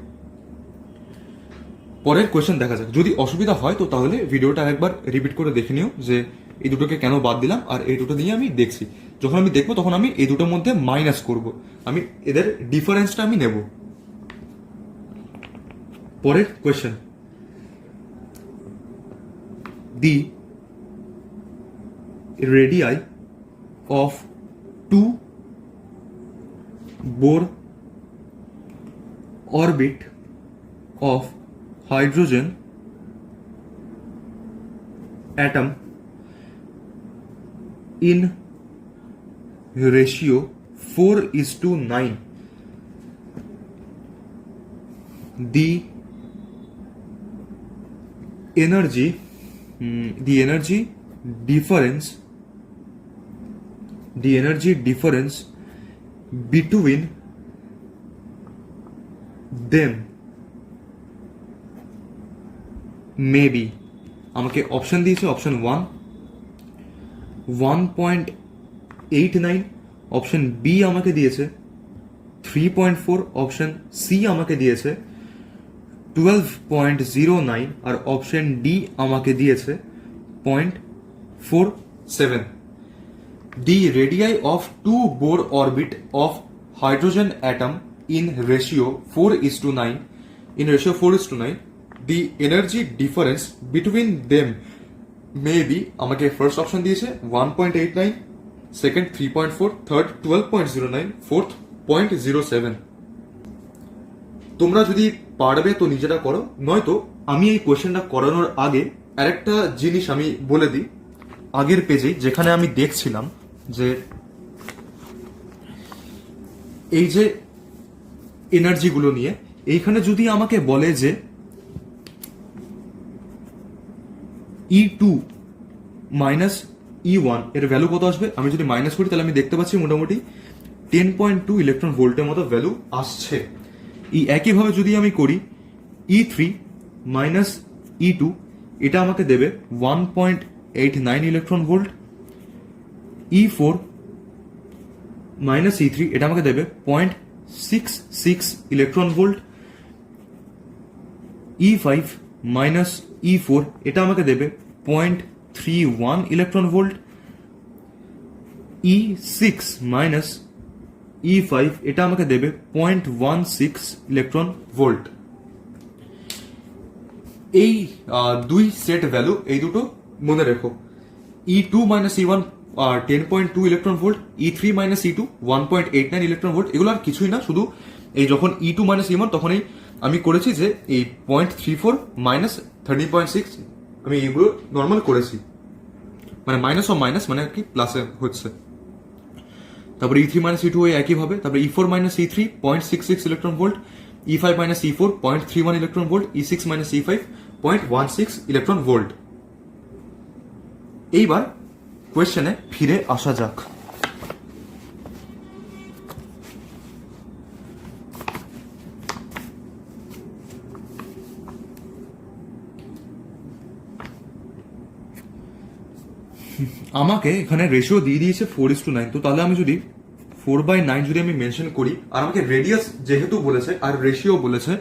[SPEAKER 1] পরের কোয়েশ্চেন দেখা যাক, যদি অসুবিধা হয় তো তাহলে ভিডিওটা একবার রিপিট করে দেখে নিও যে এই দুটোকে কেন বাদ দিলাম, আর এই দুটো দিয়ে আমি দেখছি। যখন আমি দেখবো তখন আমি এই দুটোর মধ্যে মাইনাস করব, আমি এদের ডিফারেন্সটা আমি নেব। পরের question, the radii of 2 Bohr orbit of hydrogen atom in ratio 4:9. The energy difference between them may be, আমাকে অপশন দিয়েছে অপশন 1 1.89, অপশন বি আমাকে দিয়েছে 3.4, অপশন সি আমাকে দিয়েছে 12.09, আর অপশন ডি আমাকে দিয়েছে 0.47. The radii of 2 Bohr orbit of hydrogen atom in ratio 4:9. The energy difference between them may be, আমাকে ফার্স্ট অপশন দিয়েছে 1.89, সেকেন্ড 3.4, থার্ড 12.09, ফোর্থ 0.07. তোমরা যদি পারবে তো নিজেরা করো, নয়তো আমি এই কোয়েশ্চেনটা করানোর আগে আরেকটা জিনিস আমি বলে দিই। আগের পেজে যেখানে আমি দেখছিলাম যে এই যে এনার্জিগুলো নিয়ে এইখানে যদি আমাকে বলে যে E2 মাইনাস E1 এর ভ্যালু কত আসবে, আমি যদি মাইনাস করি তাহলে আমি দেখতে পাচ্ছি মোটামুটি 10.2 ইলেকট্রন ভোল্টের মতো ভ্যালু আসছে। এই একইভাবে যদি আমি করি E3 মাইনাস E2, এটা আমাকে দেবে 1.89 electron volt. E4 minus E3, এটা আমাকে দেবে 0.66 electron volt. E5 minus E4, এটা আমাকে দেবে 0.31 electron volt. E6 minus E5, এটা আমাকে দেবে 0.16 ইলেকট্রন ভোল্ট। এই দুই সেট ভ্যালু, এই দুটো মনে রেখো। E2 minus E1 10.2 electron volt, E3 minus E2 1.89 electron volt. এগুলো আর কিছুই না, শুধু এই যখন E2 মাইনাস E1 তখনই আমি করেছি যে এই 0.34 মাইনাস 13.6, আমি এইগুলো নর্মাল করেছি, মানে মাইনাস ও মাইনাস মানে কি প্লাসে হচ্ছে। তারপরে E3 মাইনাস E2 একইভাবে। তারপরে E4 minus E3 0.66 electron volt, E5 minus E4 0.31 electron volt, E6 minus E5 0.16 electron volt. এইবার কোয়েশ্চেনে ফিরে আসা যাক। আমাকে এখানে রেশিও দিয়ে দিয়েছে 4:9, তো তাহলে আমি যদি 4/9 যদি আমি মেনশন করি, আর আমাকে রেডিয়াস যেহেতু বলেছে আর রেশিও বলেছে,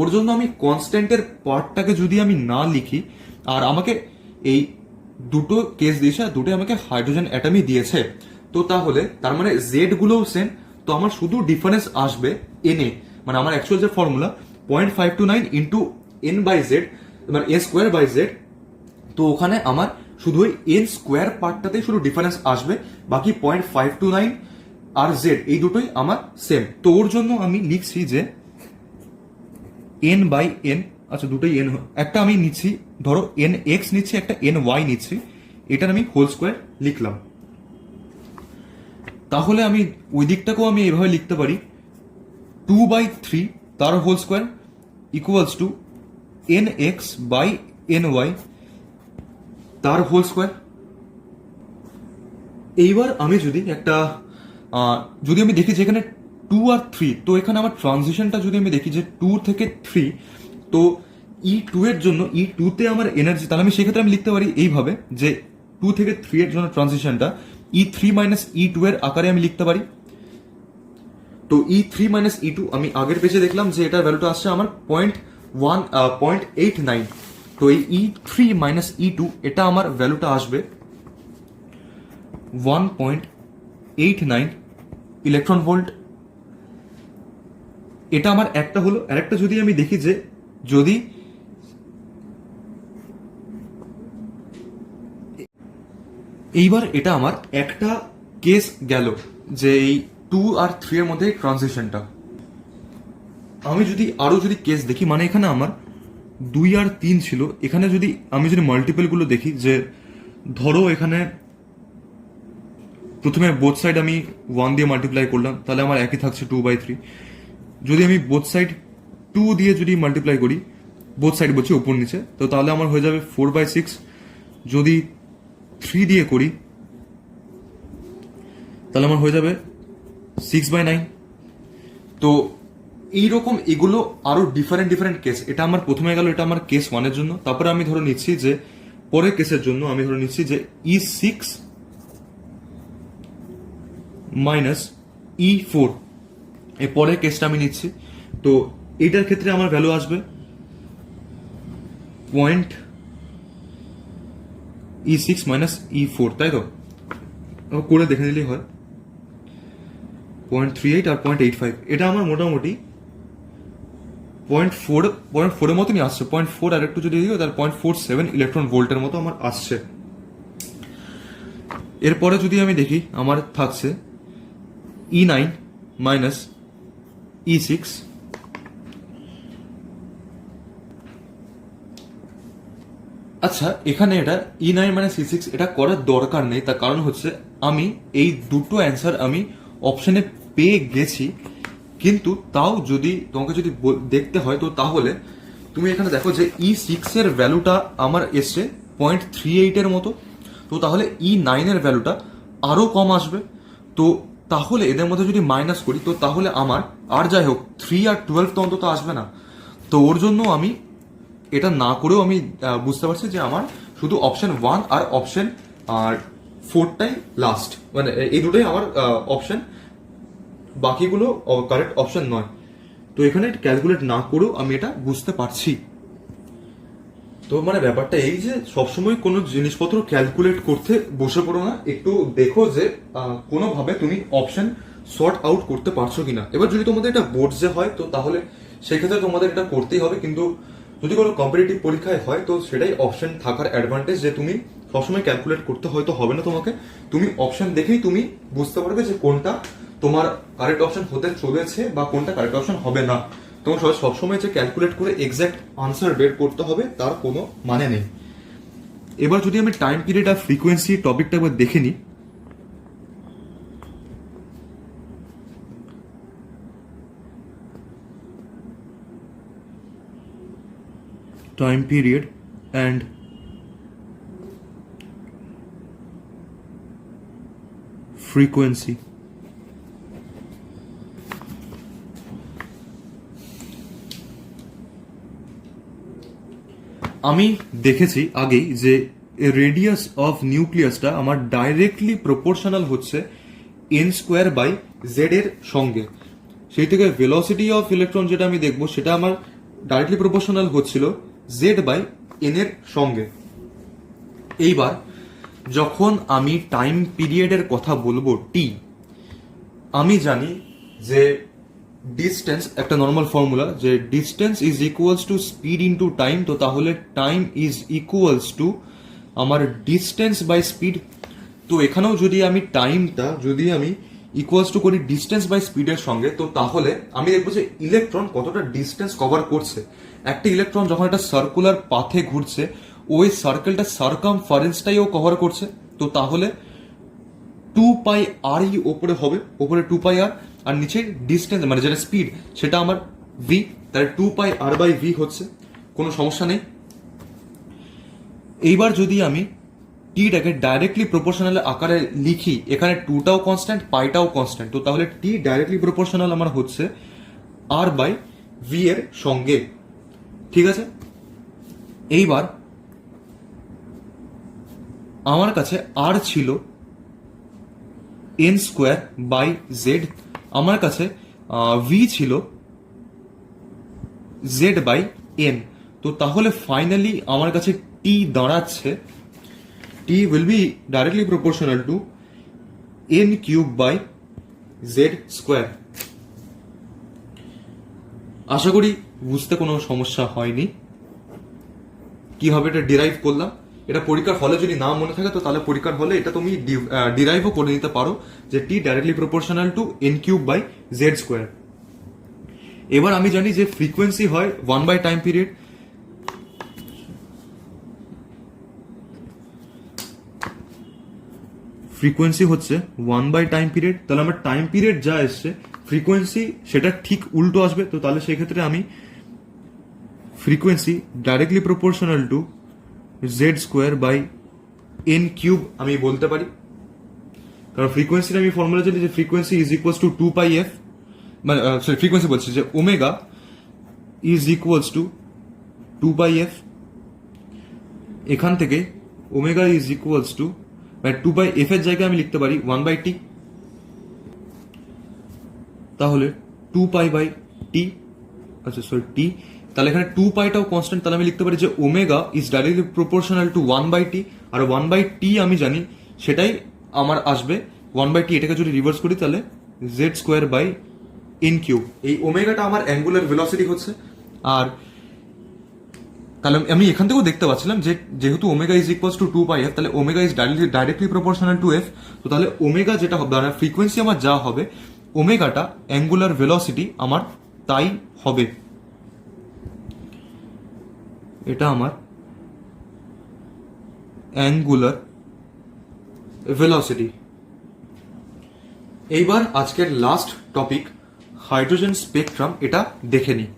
[SPEAKER 1] ওর জন্য আমি কনস্ট্যান্টের পার্টটাকে যদি আমি না লিখি, আর আমাকে এই দুটো কেস দিয়েছে আর দুটো আমাকে হাইড্রোজেন অ্যাটমই দিয়েছে, তো তাহলে তার মানে জেড গুলোও সেম, তো আমার শুধু ডিফারেন্স আসবে এন এ, মানে আমার অ্যাকচুয়াল যে formula 0.529 into N by Z, মানে এ স্কোয়ার বাই জেড, তো ওখানে আমার শুধু ওই এন স্কোয়ার পার্টটাতেই শুধু ডিফারেন্স আসবে, বাকি 0.529 আর জেড এই দুটোই আমার সেম। তো ওর জন্য আমি লিখছি যে এন বাই এন, আচ্ছা দুটোই এন, একটা আমি নিচ্ছি ধরো এন এক্স নিচ্ছি, একটা এন ওয়াই নিচ্ছি, এটার আমি হোল স্কোয়ার লিখলাম। তাহলে আমি ওই দিকটাকেও আমি এভাবে লিখতে পারি 2/3 তার whole square equals to N X by N Y তার হোল স্কোয়ার। এইবার আমি যদি একটা যদি আমি দেখি যে এখানে 2 আর 3, তো এখানে আমার ট্রানজিশনটা যদি আমি দেখি যে 2 থেকে 3, তো E2 এর জন্য E2 তে আমার এনার্জি, তাহলে আমি সেক্ষেত্রে আমি লিখতে পারি এইভাবে যে 2 থেকে 3 এর জন্য ট্রানজিশনটা E3 মাইনাস E2 এর আকারে আমি লিখতে পারি। তো E3 মাইনাস E2 আমি আগের পেজে দেখলাম যে এটার ভ্যালুটা আসছে আমার 0.89, তো এই E3 মাইনাস E2 এটা আমার ভ্যালুটা আসবে 1.89 ইলেকট্রন ভোল্ট। এটা আমার একটা হলো। আরেকটা যদি আমি দেখি যে যদি এইবার এটা আমার একটা কেস গেল যে এই 2 আর 3 এর মধ্যে ট্রানজিশনটা, আমি যদি আরো যদি কেস দেখি, মানে এখানে আমার 2 আর 3 ছিল, এখানে যদি আমি যদি মাল্টিপল গুলো দেখি যে ধরো এখানে প্রথমে বোথ সাইড আমি 1 দিয়ে মাল্টিপ্লাই করলাম, তাহলে আমার একই থাকছে 2/3। যদি আমি বোথ সাইড 2 দিয়ে যদি মাল্টিপ্লাই করি, বোথ সাইড বলছি উপর নিচে, তো তাহলে আমার হয়ে যাবে 4/6। যদি 3 দিয়ে করি তাহলে আমার হয়ে যাবে 6/9। তো এইরকম এগুলো আরো ডিফারেন্ট কেস। এটা আমার প্রথমে গেল, এটা আমার কেস 1 এর জন্য। তারপরে আমি ধরো নিচ্ছি যে পরের কেসের জন্য আমি ধরে নিচ্ছি যে E6 মাইনাস E4, এই পরের কেসটা আমি নিচ্ছি। তো এইটার ক্ষেত্রে আমার ভ্যালু আসবে E6 মাইনাস E4, তাই তো করে দেখে নিলেই হয়। 0.38 আর 0.85, এটা আমার মোটামুটি 0.4 এর মতনই আসছে। 0.4 আর একটু যদি দিই তাহলে 0.47 ইলেকট্রন ভোল্টের মতো আমার আসছে। এরপরে যদি আমি দেখি আমার থাকছে E9 মাইনাস E6, আচ্ছা এখানে এটা E9 মাইনাস E6 এটা করার দরকার নেই, তার কারণ হচ্ছে আমি এই দুটো অ্যান্সার আমি অপশনে পেয়ে গেছি, কিন্তু তাও যদি তোমাকে যদি দেখতে হয় তো তাহলে তুমি এখানে দেখো যে E6 এর ভ্যালুটা আমার এসছে 0.38 এর মতো, তো তাহলে E9 এর ভ্যালুটা আরো কম আসবে। তো তাহলে এদের মধ্যে যদি মাইনাস করি তো তাহলে আমার আর যাই হোক 3 আর 12 তো অন্তত আসবে না। তো ওর জন্য আমি এটা না করেও আমি বুঝতে পারছি যে আমার শুধু অপশন 1 আর অপশন 4টাই লাস্ট, মানে এই দুটোই আমার অপশন, বাকিগুলো কারেক্ট অপশন নয়। তো এখানে ক্যালকুলেট না করেও আমি এটা বুঝতে পারছি। তো মানে ব্যাপারটা এই যে সবসময় কোনো জিনিসপত্র ক্যালকুলেট করতে বসে পড়ো না, একটু দেখো যে কোনোভাবে তুমি অপশন সর্ট আউট করতে পারছো কিনা। এবার যদি তোমাদের এটা বোর্ড যে হয় তো তাহলে সেক্ষেত্রে তোমাদের এটা করতেই হবে, কিন্তু যদি কোনো কম্পিটিটিভ পরীক্ষায় হয় তো সেটাই অপশন থাকার অ্যাডভান্টেজ, যে তুমি সবসময় ক্যালকুলেট করতে হয়তো হবে না তোমাকে, তুমি অপশন দেখেই তুমি বুঝতে পারবে যে কোনটা তোমার কারেক্ট অপশন হতে চলেছে বা কোনটা কারেক্ট অপশন হবে না। তোমার সবসময় যে ক্যালকুলেট করে এক্সাক্ট আনসার বের করতে হবে তার কোনো মানে নেই। এবার যদি আমি টাইম পিরিয়ড আর ফ্রিকোয়েন্সি টপিকটা একবার দেখে নিই। Time period and frequency. আমি দেখেছি আগেই যে রেডিয়াস অফ নিউক্লিয়াসটা আমার ডাইরেক্টলি প্রপোর্শনাল হচ্ছে n² / z এর সঙ্গে। সেই থেকে ভেলোসিটি অফ ইলেকট্রন যেটা আমি দেখবো সেটা আমার ডাইরেক্টলি প্রপোর্শনাল হচ্ছিল z/n এর সঙ্গে। এইবার যখন আমি টাইম পিরিয়ডের কথা বলবো t, আমি জানি যে ডিস্টেন্স একটা নর্মাল ফর্মুলা, যে distance is equals two speed into time. তো তাহলে টাইম ইজ ইকুয়ালস টু আমার ডিস্টেন্স বাই স্পিড। তো এখানেও যদি আমি টাইমটা যদি আমি ইকুয়ালস টু করি ডিস্টেন্স বাই স্পিডের সঙ্গে, তো তাহলে আমি দেখবো যে ইলেকট্রন কতটা ডিস্টেন্স কভার করছে। একটা ইলেকট্রন যখন একটা সার্কুলার পাথে ঘুরছে, ওই সার্কেলটা সার্কামফারেন্সটাইও কভার করছে। তো তাহলে 2πr ওপরে হবে, ওপরে 2πr, আর নিচে ডিস্টেন্স মানে যেটা স্পিড সেটা আমার v, তাহলে 2πr/v হচ্ছে, কোনো সমস্যা নেই। এইবার যদি আমি টিটাকে ডাইরেক্টলি প্রপোর্শনাল আকারে লিখি, এখানে 2টাও কনস্ট্যান্ট, পাইটাও কনস্ট্যান্ট, তো তাহলে টি ডাইরেক্টলি প্রপোর্শনাল আমার হচ্ছে r/v এর সঙ্গে, ঠিক আছে। এইবার আমার কাছে আর ছিল n²/z, আমার কাছে v ছিল z/n। তো তাহলে ফাইনালি আমার কাছে t দাঁড়াচ্ছে, t will be directly proportional to n³/z²। আশা করি বুঝতে কোনো সমস্যা হয়নি। কিভাবে এটা ডিরাইভ করলাম, এটা পরীক্ষার হলে যদি না মনে থাকে তো তাহলে পরীক্ষার হলে এটা তুমি ডিরাইভও করে নিতে পারো, যে টি ডাইরেক্টলি প্রপোর্শনাল টু n³/z²। এবার আমি জানি যে ফ্রিকোয়েন্সি হয় 1/টাইম পিরিয়ড। ফ্রিকোয়েন্সি হচ্ছে 1/টাইম পিরিয়ড, তাহলে আমার টাইম পিরিয়ড যা এসছে ফ্রিকোয়েন্সি সেটা ঠিক উল্টো আসবে। তো তাহলে সেক্ষেত্রে আমি frequency directly proportional two z²/n³ আমি বলতে পারি, কারণ ফ্রিকোয়েন্সির আমি ফর্মুলা জানি যে frequency is equals two 2πf, মানে সরি ফ্রিকোয়েন্সি বলছি যে omega is equals two 2πf। এখান থেকে omega is equals two 2πf এর জায়গায় আমি লিখতে পারি 1/t, তাহলে 2π/t, আচ্ছা সরি t, তাহলে এখানে 2πটাও কনস্ট্যান্ট, তাহলে আমি লিখতে পারি যে omega is directly proportional to 1/t, আর 1/t আমি জানি সেটাই আমার আসবে 1/t। এটাকে যদি রিভার্স করি তাহলে z²/n³। এই ওমেগাটা আমার অ্যাঙ্গুলার ভেলোসিটি হচ্ছে। আর তাহলে আমি এখান থেকেও দেখতে পাচ্ছিলাম যে যেহেতু omega is equals two 2πf, তাহলে omega is directly proportional two f। তো তাহলে ওমেগা যেটা হবে মানে ফ্রিকোয়েন্সি আমার যা হবে, ওমেগাটা অ্যাঙ্গুলার ভেলোসিটি আমার তাই হবে। এটা আমার অ্যাঙ্গুলার ভেলোসিটি। এইবার আজকের লাস্ট টপিক হাইড্রোজেন স্পেকট্রাম, এটা দেখে নিই।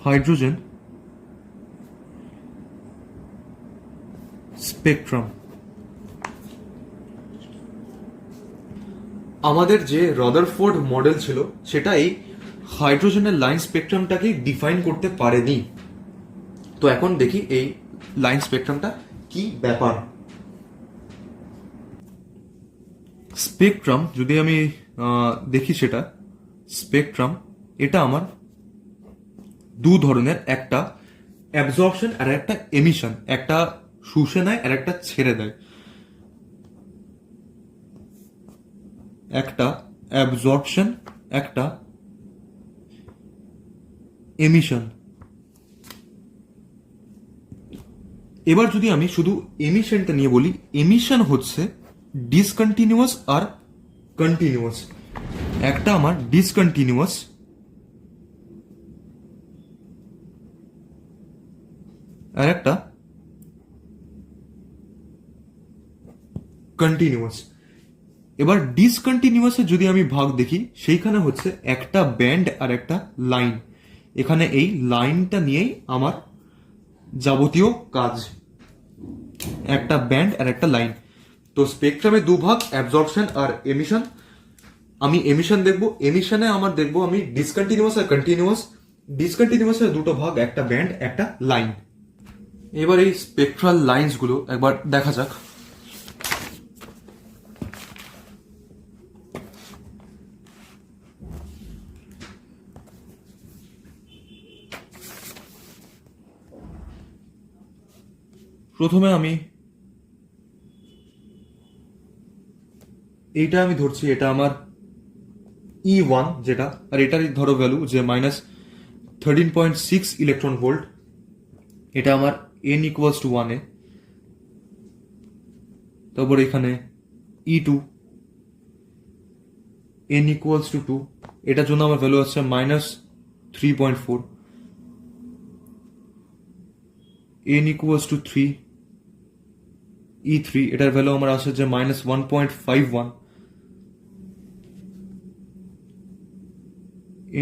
[SPEAKER 1] হাইড্রোজেন স্পেকট্রাম, আমাদের যে রাদারফোর্ড মডেল ছিল সেটা এই হাইড্রোজেনের লাইন স্পেকট্রামটাকে ডিফাইন করতে পারেনি। তো এখন দেখি এই লাইন স্পেকট্রামটা কি ব্যাপার। স্পেকট্রাম যদি আমি দেখি, সেটা স্পেকট্রাম এটা আমার দু ধরনের, একটা অ্যাবজর্পশন আর একটা এমিশন, একটা শুষে নেয় আর একটা ছেড়ে দেয়। একটা অ্যাবজর্পশন, একটা এমিশন। এবার যদি আমি শুধু এমিশনটা নিয়ে বলি, এমিশন হচ্ছে ডিসকন্টিনিউয়াস আর কন্টিনিউয়াস। একটা আমার ডিসকন্টিনিউয়াস, আর একটা কন্টিনিউয়াস। এবার ডিসকন্টিনিউয়াসে যদি আমি ভাগ দেখি, সেইখানে হচ্ছে একটা ব্যান্ড আর একটা লাইন। এখানে এই লাইনটা নিয়েই আমার যাবতীয় কাজ, একটা ব্যান্ড আর একটা লাইন। তো স্পেকট্রামে দুভাগ, অ্যাবজর্পশন আর এমিশন। আমি এমিশন দেখব, এমিশনে আমার দেখবো আমি ডিসকন্টিনিউয়াস আর কন্টিনিউয়াস। ডিসকন্টিনিউয়াসের দুটো ভাগ, একটা ব্যান্ড একটা লাইন। এবার এই স্পেকট্রাল লাইন্স গুলো একবার দেখা যাক। প্রথমে আমি এইটা আমি ধরছি, এটা আমার E1 যেটা, আর এটারই ধরো ভ্যালু যে -13.6 ইলেকট্রন ভোল্ট। এটা আমার n ইকুয়ালস টু 1 এ। তারপর এখানে E2 n ইকুয়ালস টু 2, এটার জন্য আমার ভ্যালু আছে -3.4। n ইকুয়ালস টু 3 E3, এটার ভ্যালু আমার আসে যে -1.51।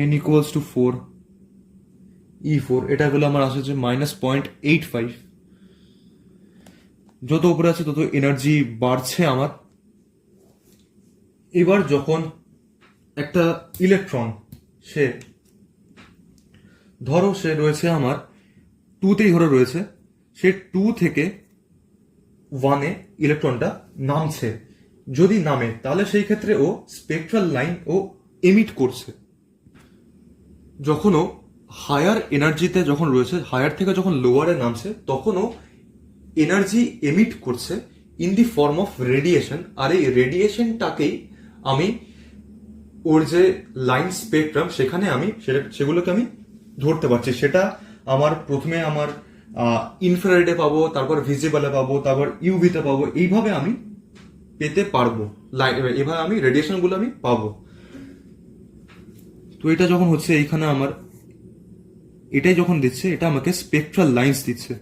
[SPEAKER 1] n ইকুয়ালস টু 4 E4, এটার ভ্যালু আমার আসে যে -0.85। যত উপরে আছে তত এনার্জি বাড়ছে আমার। এবার যখন একটা ইলেকট্রন, ধরো সে রয়েছে আমার 2তেই ধরো রয়েছে, সে 2 থেকে 1-এ ইলেকট্রনটা নামছে। যদি নামে তাহলে সেই ক্ষেত্রে ও স্পেকট্রাল লাইন ও এমিট করছে। যখন ও হায়ার এনার্জিতে যখন রয়েছে, হায়ার থেকে যখন লোয়ারে নামছে, তখন ও এনার্জি এমিট করছে in the form of radiation. আর এই রেডিয়েশনটাকেই আমি ওর যে লাইন স্পেকট্রাম, সেখানে আমি সেগুলোকে আমি ধরতে পারছি। সেটা আমার প্রথমে আমার ইনফ্রারেডে পাবো, তারপর ভিজিবলে পাবো, তারপর ইউভিতে পাবো। এইভাবে আমি পেতে পারবো, এভাবে আমি রেডিয়েশন গুলো আমি পাবো। তো এটা যখন হচ্ছে, এইখানে আমার এটাই যখন দিচ্ছে, এটা আমাকে স্পেকট্রাল লাইন্স দিচ্ছে।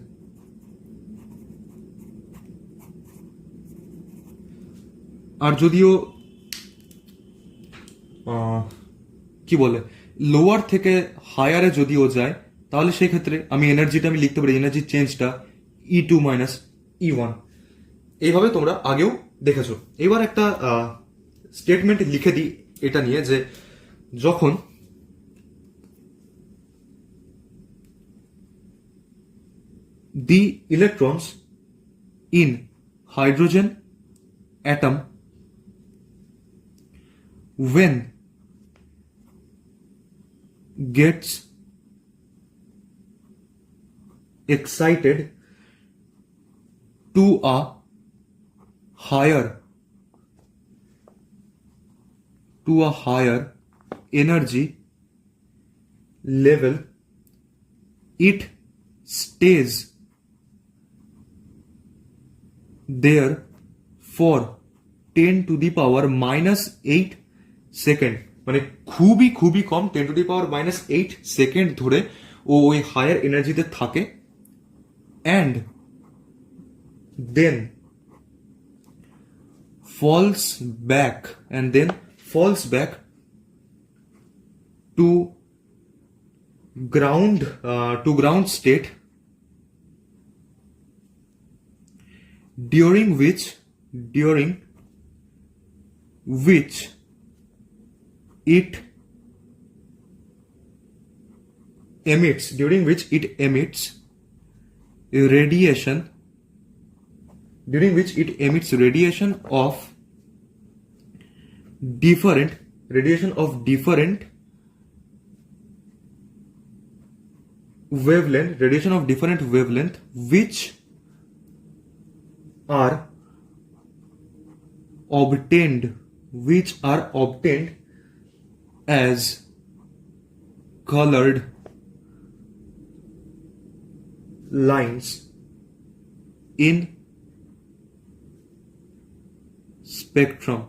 [SPEAKER 1] আর যদিও কি বলে, লোয়ার থেকে হায়ারে যদিও যায়, তাহলে সেই ক্ষেত্রে আমি এনার্জিটা আমি লিখতে পারি, এনার্জি চেঞ্জটা E2 - E1। এইভাবে তোমরা আগেও দেখেছো। এবার একটা স্টেটমেন্ট লিখে দিই এটা নিয়ে, যে যখন the electrons in hydrogen atom when gets excited to a higher energy level, it stays there for 10⁻⁸ second. মানে খুবই খুবই কম, 10⁻⁸ সেকেন্ড ধরে ও ওই হায়ার এনার্জিতে থাকে, and then falls back to ground state, during which it emits radiation of different wavelength which are obtained as colored lines in spectrum.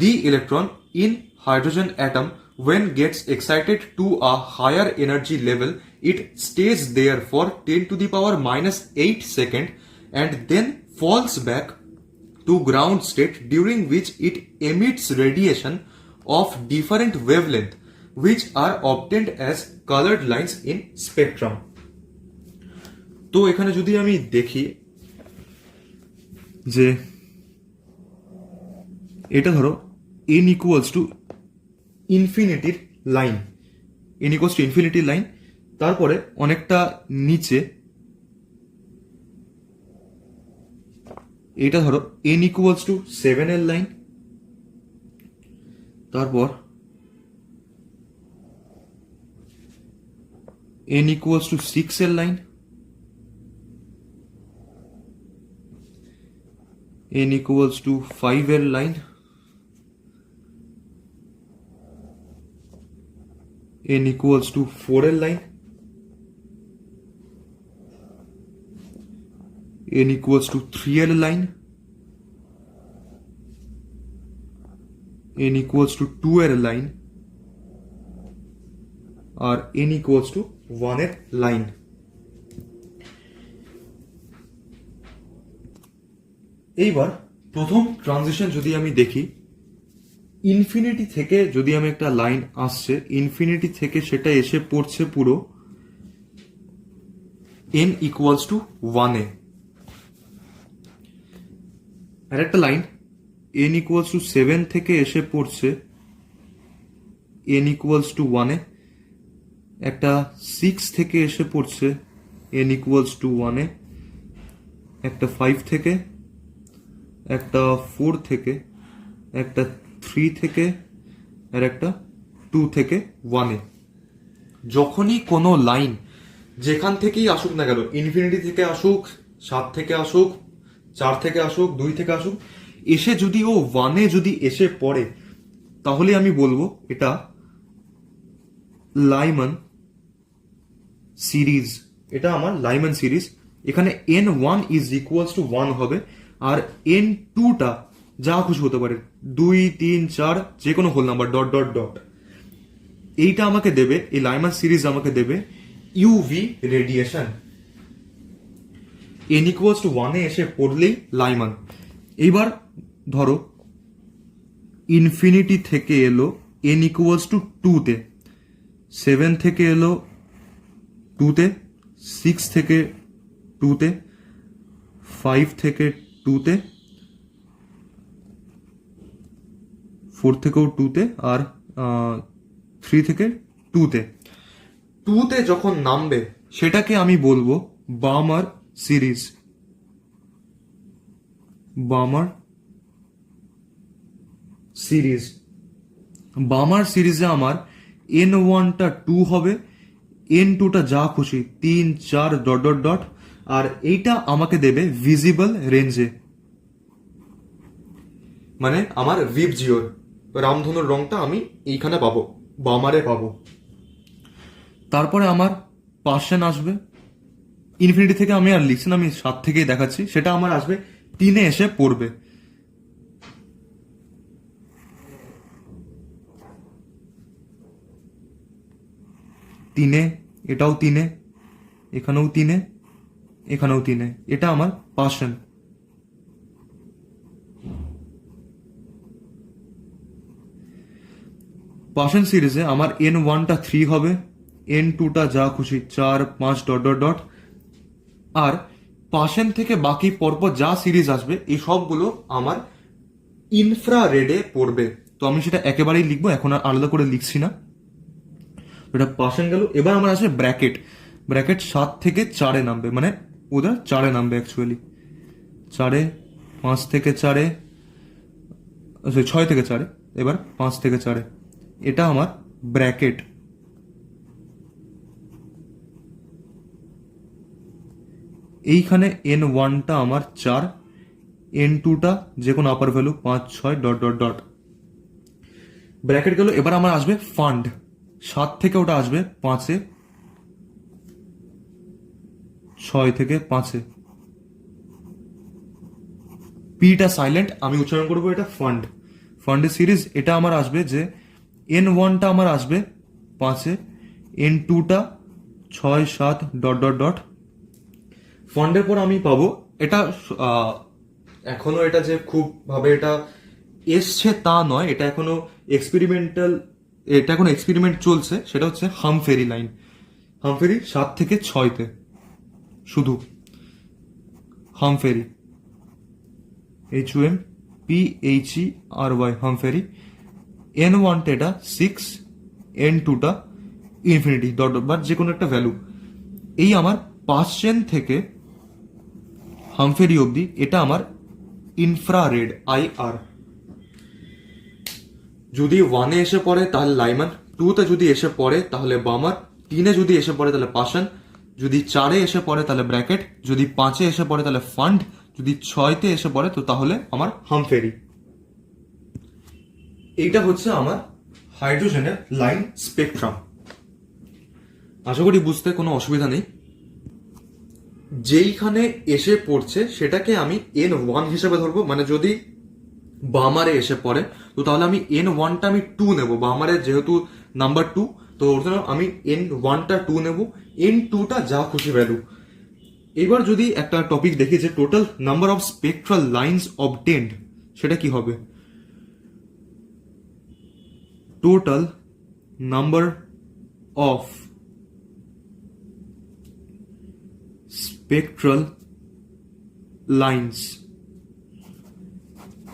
[SPEAKER 1] The electron in hydrogen atom, when gets excited to a higher energy level, it stays there for 10 to the power minus 8 second and then falls back to ground state, during which it emits radiation of different wavelength which are obtained as colored lines in spectrum. তো এখানে যদি আমি দেখি যে এটা ধরো n ইকুয়ালস টু ইনফিনিটির লাইন, তারপরে অনেকটা নিচে এটা ধরো n ইকুয়ালস টু 7 এর লাইন, তারপর n ইকুয়ালস টু 6 এর লাইন, n equals to 5 এর লাইন, n equals to 4 এর লাইন, n equals to 3 এর লাইন, n equals to 2 এর লাইন, আর n equals to 1 এর লাইন। এইবার প্রথম ট্রানজিশন যদি আমি দেখি, ইনফিনিটি থেকে যদি আমি একটা লাইন আসছে, ইনফিনিটি থেকে সেটা এসে পড়ছে পুরো n ইকুয়ালস টু 1 এ, আর একটা লাইন n ইকুয়ালস টু 7 থেকে এসে পড়ছে n ইকুয়ালস টু 1 এ, একটা 6 থেকে এসে পড়ছে n ইকুয়ালস টু 1 এ, একটা 5 থেকে, একটা 4 থেকে, একটা 3 থেকে, আর একটা 2 থেকে 1 এ। যখনই কোনো লাইন যেখান থেকেই আসুক না কেন, ইনফিনিটি থেকে আসুক, 7 থেকে আসুক, 4 থেকে আসুক, 2 থেকে আসুক, এসে যদি ও 1 এ যদি এসে পড়ে, তাহলে আমি বলবো এটা লাইমান সিরিজ, এটা আমার লাইমান সিরিজ। এখানে n1 ইজ ইকুয়ালস টু 1 হবে, আর n2 টা যা খুশি হতে পারে, 2, 3, 4 যে কোনো whole number dot dot dot, এইটা আমাকে দেবে, এই লাইমান সিরিজ আমাকে দেবে UV radiation. n equals to 1 এ এসে পড়লেই লাইমান। এইবার ধরো ইনফিনিটি থেকে এলো n ইকুয়ালস টু 2 তে, 7 থেকে এলো 2 তে, 6 থেকে 2 তে, 5 থেকে 2 তে, 4 থেকেও 2 তে, আর 3 থেকে 2 তে। 2 তে যখন নামবে সেটাকে আমি বলবো বামার সিরিজ। বামার সিরিজে আমার n1 টা 2 হবে, n2 টা যা খুশি 3, 4 ডট ডট ডট, আর এইটা আমাকে দেবে ভিজিবল রেঞ্জে, মানে আমার ভিপ জিওর রামধনুর রংটা আমি এইখানে পাবো, বামারে পাবো। তারপরে আমার পার্সেন আসবে, ইনফিনিটি থেকে আমি আর লিখছি না, আমি 7 থেকেই দেখাচ্ছি, সেটা আমার আসবে 3 এ এসে পড়বে। তিনে, এটাও তিনে, এখানেও তিনে, এখানেও তিনে, এটা আমার পার্সন। পার্সন সিরিজে আমার n1টা 3 হবে, n2টা যা খুশি 4 5 ডট ডট ডট। আর পার্সন থেকে বাকি পরপর যা সিরিজ আসবে এই সবগুলো আমার ইনফ্রারেডে পড়বে। তো আমি সেটা একেবারেই লিখবো, এখন আর আলাদা করে লিখছি না। এটা পার্সন গেল। এবার আমার আসবে ব্র্যাকেট। ব্র্যাকেট 7 থেকে 4-এ নামবে, মানে ওদের 4-এ নামবে অ্যাকচুয়ালি। 4-এ, 5 থেকে 4-এ, 6 থেকে 4-এ, এবার 5 থেকে 4-এ। এটা আমার ব্র্যাকেট। এইখানে n1টা আমার 4, n2টা যে কোনো upper value 5 6 dot dot dot. Bracket গেল। এবার আমার আসবে ফান্ড। 7 থেকে ওটা আসবে 5-এ, 6 থেকে 5-এ। পিটা সাইলেন্ট, আমি উচ্চারণ করবো এটা ফান্ড। ফান্ডের সিরিজ এটা আমার আসবে যে n1টা আমার আসবে 5-এ, n2টা 6 7 ডট ডট ডট। ফান্ডের পর আমি পাবো এটা, এখনো এটা যে খুব ভাবে এটা এসছে তা নয়, এটা এখনো এক্সপেরিমেন্টাল, এটা এখনো এক্সপেরিমেন্ট চলছে। সেটা হচ্ছে হামফেরি লাইন। হামফেরি 7 থেকে 6-তে, শুধু হামফেরি, HUMPHERY, হামফেরি। n1টা এটা 6, n2টা ইনফিনিটি ডট ডট, বা যে কোনো একটা ভ্যালু। এই আমার পার্সেন থেকে হামফেরি অবধি এটা আমার ইনফ্রারেড, IR। যদি 1-এ এসে পড়ে তাহলে লাইমান, 2-তে যদি এসে পড়ে তাহলে বামার, 3-এ যদি এসে পড়ে তাহলে পার্সন, যদি 4-এ এসে পড়ে তাহলে ব্র্যাকেট, যদি 5-এ এসে পড়ে তাহলে ফান্ড, যদি 6-তে এসে পড়ে তো তাহলে আমার হামফেরি। এইটা হচ্ছে আমার হাইড্রোজেনের লাইন স্পেকট্রাম। আশা করি বুঝতে কোনো অসুবিধা নেই। যেইখানে এসে পড়ছে সেটাকে আমি n1 হিসেবে ধরবো, মানে যদি বামারে এসে পড়ে তো তাহলে আমি n1টা আমি 2 নেব, বামারে যেহেতু নাম্বার 2, তো ওর জন্য আমি n1টা 2 নেব, n2টা যা খুশি ভ্যালু। এবার যদি একটা টপিক দেখি যে total number of spectral lines obtained, সেটা কি হবে? Total number of spectral lines,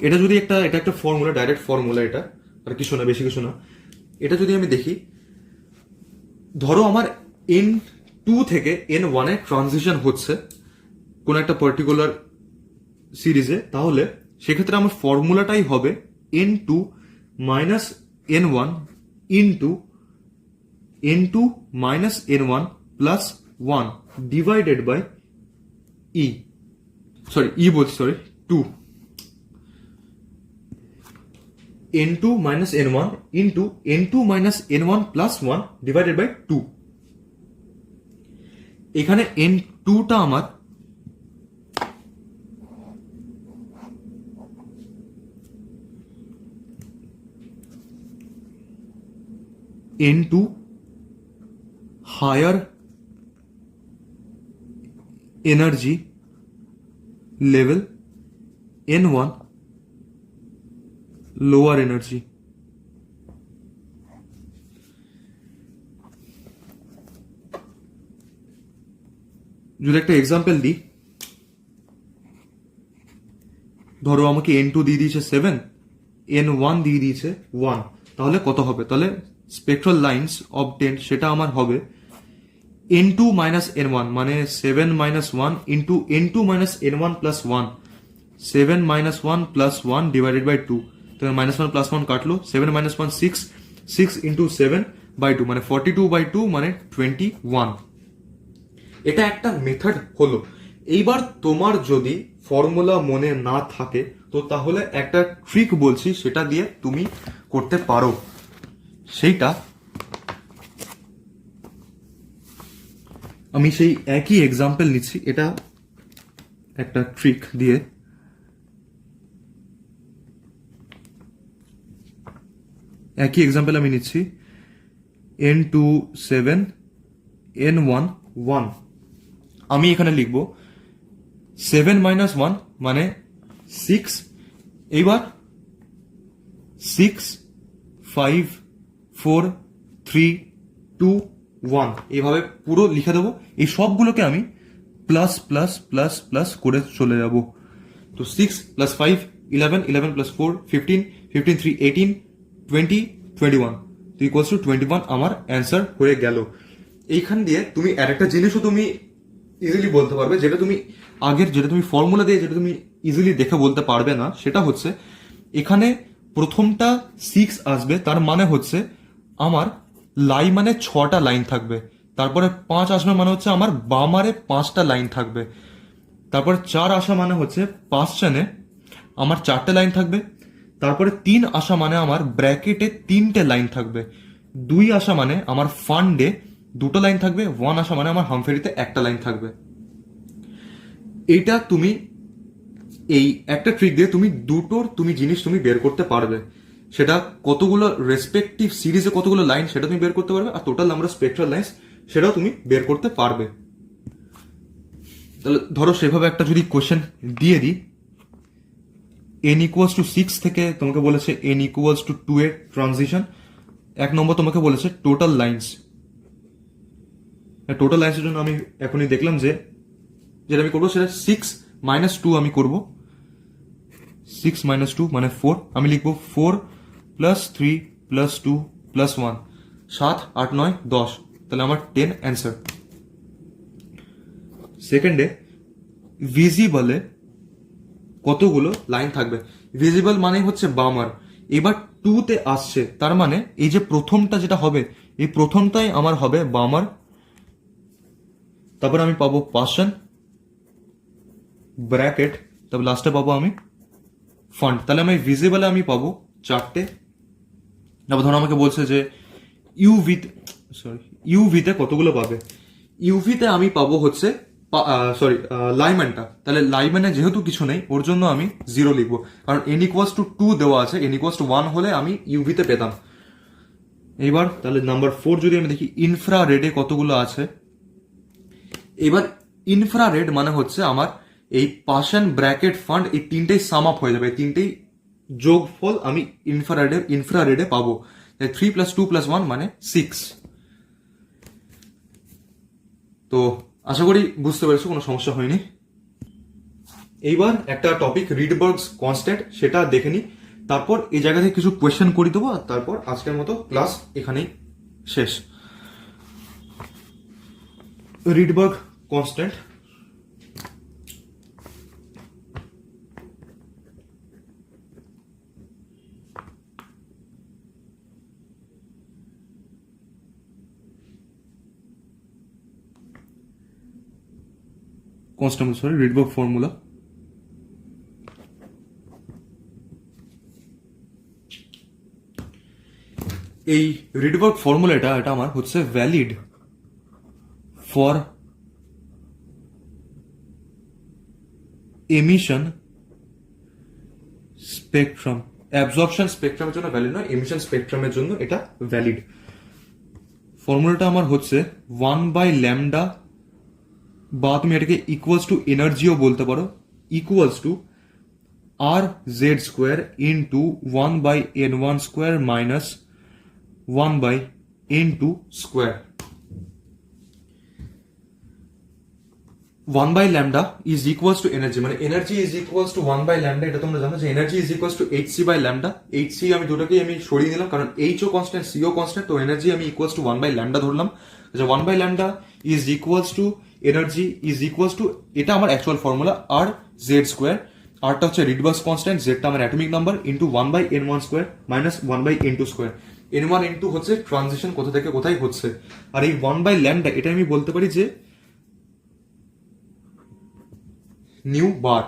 [SPEAKER 1] এটা যদি এটা একটা ফর্মুলা, ডাইরেক্ট ফর্মুলা এটা, আর কিছু না, বেশি কিছু না। এটা যদি আমি দেখি, ধরো আমার n2 থেকে n1-এ ট্রানজিশন হচ্ছে কোন একটা পার্টিকুলার সিরিজে, তাহলে সেক্ষেত্রে আমার ফর্মুলাটাই হবে n2 minus n1 into n2 minus n1 plus 1 divided by sorry 2, n2 minus n1 into n2 minus n1 plus 1 divided by 2। এখানে n2টা আমার n2 higher energy level, n1 lower energy. যদি একটা এক্সাম্পল দিই, ধরো আমাকে n2 দিয়ে দিয়েছে 7, n1 দিয়ে দিয়েছে 1, তাহলে কত হবে? তাহলে স্পেকট্রাল লাইন্স অবটেন্ড সেটা আমার হবে n2 মাইনাস n1, মানে 7 minus 1 into n2 minus n1 plus 1, 7 minus 1 plus 1 divided by 2। তো মাইনাস 1 প্লাস 1 কাটলো, 7 মাইনাস 1 6, 6 ইন্টু 7 বাই 2 মানে 42/2 মানে 21। এটা একটা মেথড হলো। এইবার তোমার যদি ফর্মুলা মনে না থাকে তো তাহলে একটা ট্রিক বলছি, সেটা দিয়ে তুমি করতে পারো। সেইটা আমি সেই একই এক্সাম্পল নিচ্ছি, এটা একটা ট্রিক দিয়ে। একই এক্সাম্পল আমি নিচ্ছি, n2 7 n1 1, আমি এখানে লিখব 7 মাইনাস 1 মানে 6, এইবার 6 5 4 3 2 1 এইভাবে পুরো লিখে দেবো। এই সবগুলোকে আমি প্লাস প্লাস প্লাস প্লাস করে চলে যাব। তো 6 প্লাস 5 11, 11 প্লাস 4 15, 15 3 18, 20 21, তো ইকুয়ালস টু 21 আমার অ্যান্সার হয়ে গেল। এইখান দিয়ে তুমি আর একটা জিনিসও তুমি ইজিলি বলতে পারবে, যেটা তুমি আগের যেটা তুমি ফর্মুলা দিয়ে যেটা তুমি ইজিলি দেখে বলতে পারবে না, সেটা হচ্ছে এখানে প্রথমটা 6 আসবে, তার মানে হচ্ছে আমার মানে 6টা লাইন থাকবে। তারপরে 5 আসবে মানে হচ্ছে আমার বামারে 5টা লাইন থাকবে। তারপরে 4 আসা মানে হচ্ছে পাঁচজনে আমার 4টে লাইন থাকবে। তারপরে 3 আসা মানে আমার ব্র্যাকেটে 3টে লাইন থাকবে। 2 আসা মানে আমার ফান্ডে 2টো লাইন থাকবে। 1 আসা মানে আমার হামফেরিতে 1টা লাইন থাকবে। এইটা তুমি এই একটা ট্রিক দিয়ে তুমি দুটোর তুমি জিনিস তুমি বের করতে পারবে। সেটা কতগুলো রেসপেক্টিভ সিরিজে কতগুলো লাইন সেটা তুমি বের করতে পারবে, আর total number of spectral lines সেটাও তুমি বের করতে পারবে। তাহলে ধরো সেভাবে একটা যদি কোশ্চেন দিয়ে দিই, n ইকুয়ালস টু 6 থেকে তোমাকে বলেছে n ইকুয়ালস টু 2 এর ট্রানজিশন। 1 নম্বর তোমাকে বলেছে টোটাল লাইন্স। টোটাল লাইন্সের জন্য আমি এখনই দেখলাম যে যেটা আমি করবো সেটা 6 মাইনাস 2 আমি করব। 6 মাইনাস 2 মানে 4, আমি লিখবো 4 প্লাস 3 প্লাস 2 প্লাস 1, 7 8 9 10, তাহলে আমার 10 অ্যান্সার। সেকেন্ডে ভিজিবলে কতগুলো লাইন থাকবে, ভিজিবল মানে হচ্ছে বামার। এবার 2 তে আসছে, তার মানে এই যে প্রথমটা যেটা হবে, এই প্রথমটাই আমার হবে বামার। তারপর আমি পাবো পার্সন ব্র্যাকেট, তারপর লাস্টে পাবো আমি ফান্ড। তাহলে আমি ভিজিবলে আমি পাবো 4টে। তারপর ধরো আমাকে বলছে যে ইউভিতে কতগুলো পাবে। ইউভিতে আমি পাবো হচ্ছে লাইম্যানটা। তাহলে লাইম্যানে যেহেতু কিছু নেই ওর জন্য আমি 0 লিখবো, কারণ n ইকুয়ালস টু 2 দেওয়া আছে, n ইকুয়ালস টু 1 হলে আমি ইউভিতে পেতাম। এইবার তাহলে নাম্বার 4 যদি আমি দেখি ইনফ্রা রেডে কতগুলো আছে। এবার ইনফ্রা রেড মানে হচ্ছে আমার এই পার্সন ব্র্যাকেট ফান্ড, এই তিনটেই সাম আপ হয়ে যাবে, এই তিনটেই যোগফল আমি ইনফ্রা রেডে পাবো। 3 প্লাস 2 প্লাস 1 মানে 6। তো আশা করি বুঝতে পেরেছো, কোনো সমস্যা হয়নি। এইবার একটা টপিক রিডবার্গস কনস্ট্যান্ট, সেটা দেখে নি, তারপর এই জায়গা থেকে কিছু কোয়েশ্চেন করে দেবো, আর তারপর আজকের মতো ক্লাস এখানেই শেষ। Rydberg constant Rydberg formula. এই রিডবার্গ ফর্মুলাটা এটা আমার হচ্ছে valid for emission spectrum. Absorption স্পেকট্রামের জন্য ভ্যালিড নয়, এমিশন স্পেকট্রামের জন্য এটা ভ্যালিড। ফর্মুলাটা আমার হচ্ছে 1/λ, বা তুমি এটাকে ইকুয়ালস টু এনার্জিও বলতে পারো, equals to R Z square into 1/n1 square minus 1/n2 square. 1/λ is equals to energy, মানে এনার্জি ইজ ইকুয়ালস টু 1/λ। এটা তোমরা জানো যে energy is equals to hc/λ। hc আমি দুটোকেই আমি সরিয়ে নিলাম, কারণ h ও কনস্ট্যান্ট c ও কনস্ট্যান্ট, তো এনার্জি আমি ইকুয়ালস টু 1/λ ধরলাম। আচ্ছা, 1/λ is equals to energy is equals to, এটা আমার অ্যাকচুয়াল ফর্মুলা, আর জেড স্কোয়ার, আরটা হচ্ছে রিডবার্গস কনস্ট্যান্ট, জেডটা আমার atomic number, into 1/n1 square minus 1/n2 square. n1 n2 হচ্ছে ট্রানজিশন কোথা থেকে কোথায় হচ্ছে, আর এই 1/λ এটা আমি বলতে পারি যে নিউ বার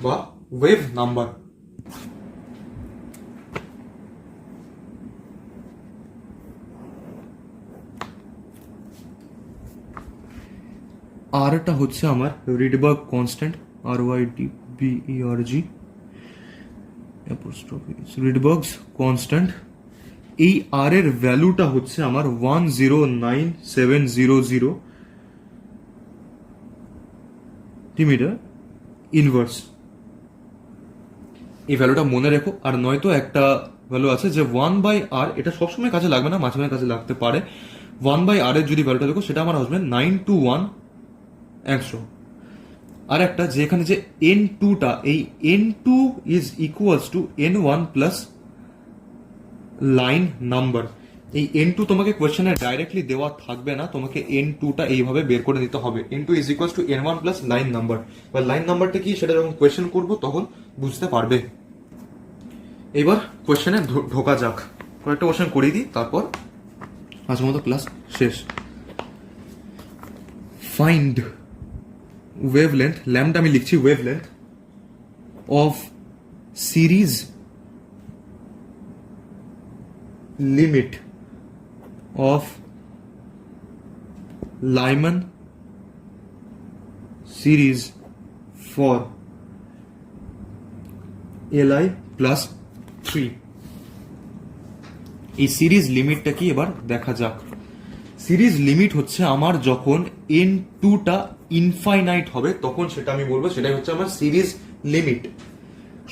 [SPEAKER 1] বা ওয়েভ নাম্বার। আরটা হচ্ছে আমার রিডবার্গ কনস্ট্যান্ট, RYDBERG রিডবার্গস কনস্ট্যান্ট, এই আর এর ভ্যালুটা হচ্ছে আমার 109,700 মিটার ইনভার্স। এই ভ্যালুটা মনে রেখো। আর নয়তো একটা ভ্যালু আছে যে 1/r, এটা সবসময় কাজে লাগবে না, মাঝে মাঝে কাজে লাগতে পারে। 1/r এর যদি ভ্যালুটা দেখো সেটা আমার আসবে 921 অ্যাংস্ট্রম। আর একটা যে এখানে যে n2টা, এই n2 is equals two n1 plus line number. এই n2 তোমাকে কোয়েশ্চেনে ডাইরেক্টলি দেওয়া থাকবে না, তোমাকে n2টা এইভাবে বের করে নিতে হবে। n2 is equals two n1 plus line number. বা লাইন নাম্বারটা কি সেটা যখন কোয়েশ্চেন করবো তখন বুঝতে পারবে। এবার কোয়েশ্চেনে ঢোকা যাক। কয়েকটা কোয়েশ্চেন করিয়ে দিই, তারপর আজকের মতো ক্লাস শেষ। ফাইন্ড ওয়েভলেন্থ, ল্যাম্বডা আমি লিখছি wavelength of series limit of Lyman series for Li plus 3। এই সিরিজ লিমিটটা কি এবার দেখা যাক। সিরিজ লিমিট হচ্ছে আমার যখন n2টা ইনফাইনাইট হবে তখন সেটা আমি বলবো, সেটাই হচ্ছে আমার সিরিজ লিমিট।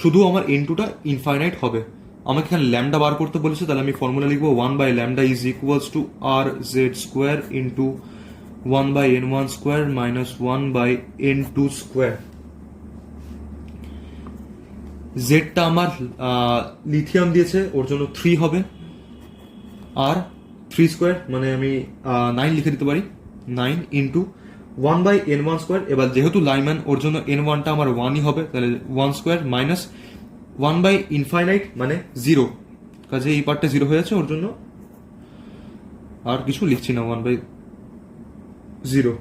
[SPEAKER 1] শুধু আমার n2টা ইনফাইনাইট হবে। আমাকে এখানে ল্যামডা বার করতে বলেছে, তাহলে আমি ফর্মুলা লিখবো 1/λ is equals to rz square into 1/n1 square minus 1/n2 square. জেডটা আমার লিথিয়াম দিয়েছে, ওর জন্য 3 হবে। আর 3 স্কোয়ার মানে আমি 9 লিখে দিতে পারি, 9 ইন্টু 1/n1 স্কোয়ার। এবার যেহেতু লাইমান ওর জন্য n1টা আমার 1ই হবে, তাহলে 1 স্কোয়ার মাইনাস 1/ইনফাইনাইট মানে 0, কাজে এই পার্টটা 0 হয়ে যাচ্ছে, ওর জন্য আর কিছু লিখছি না, 1/0।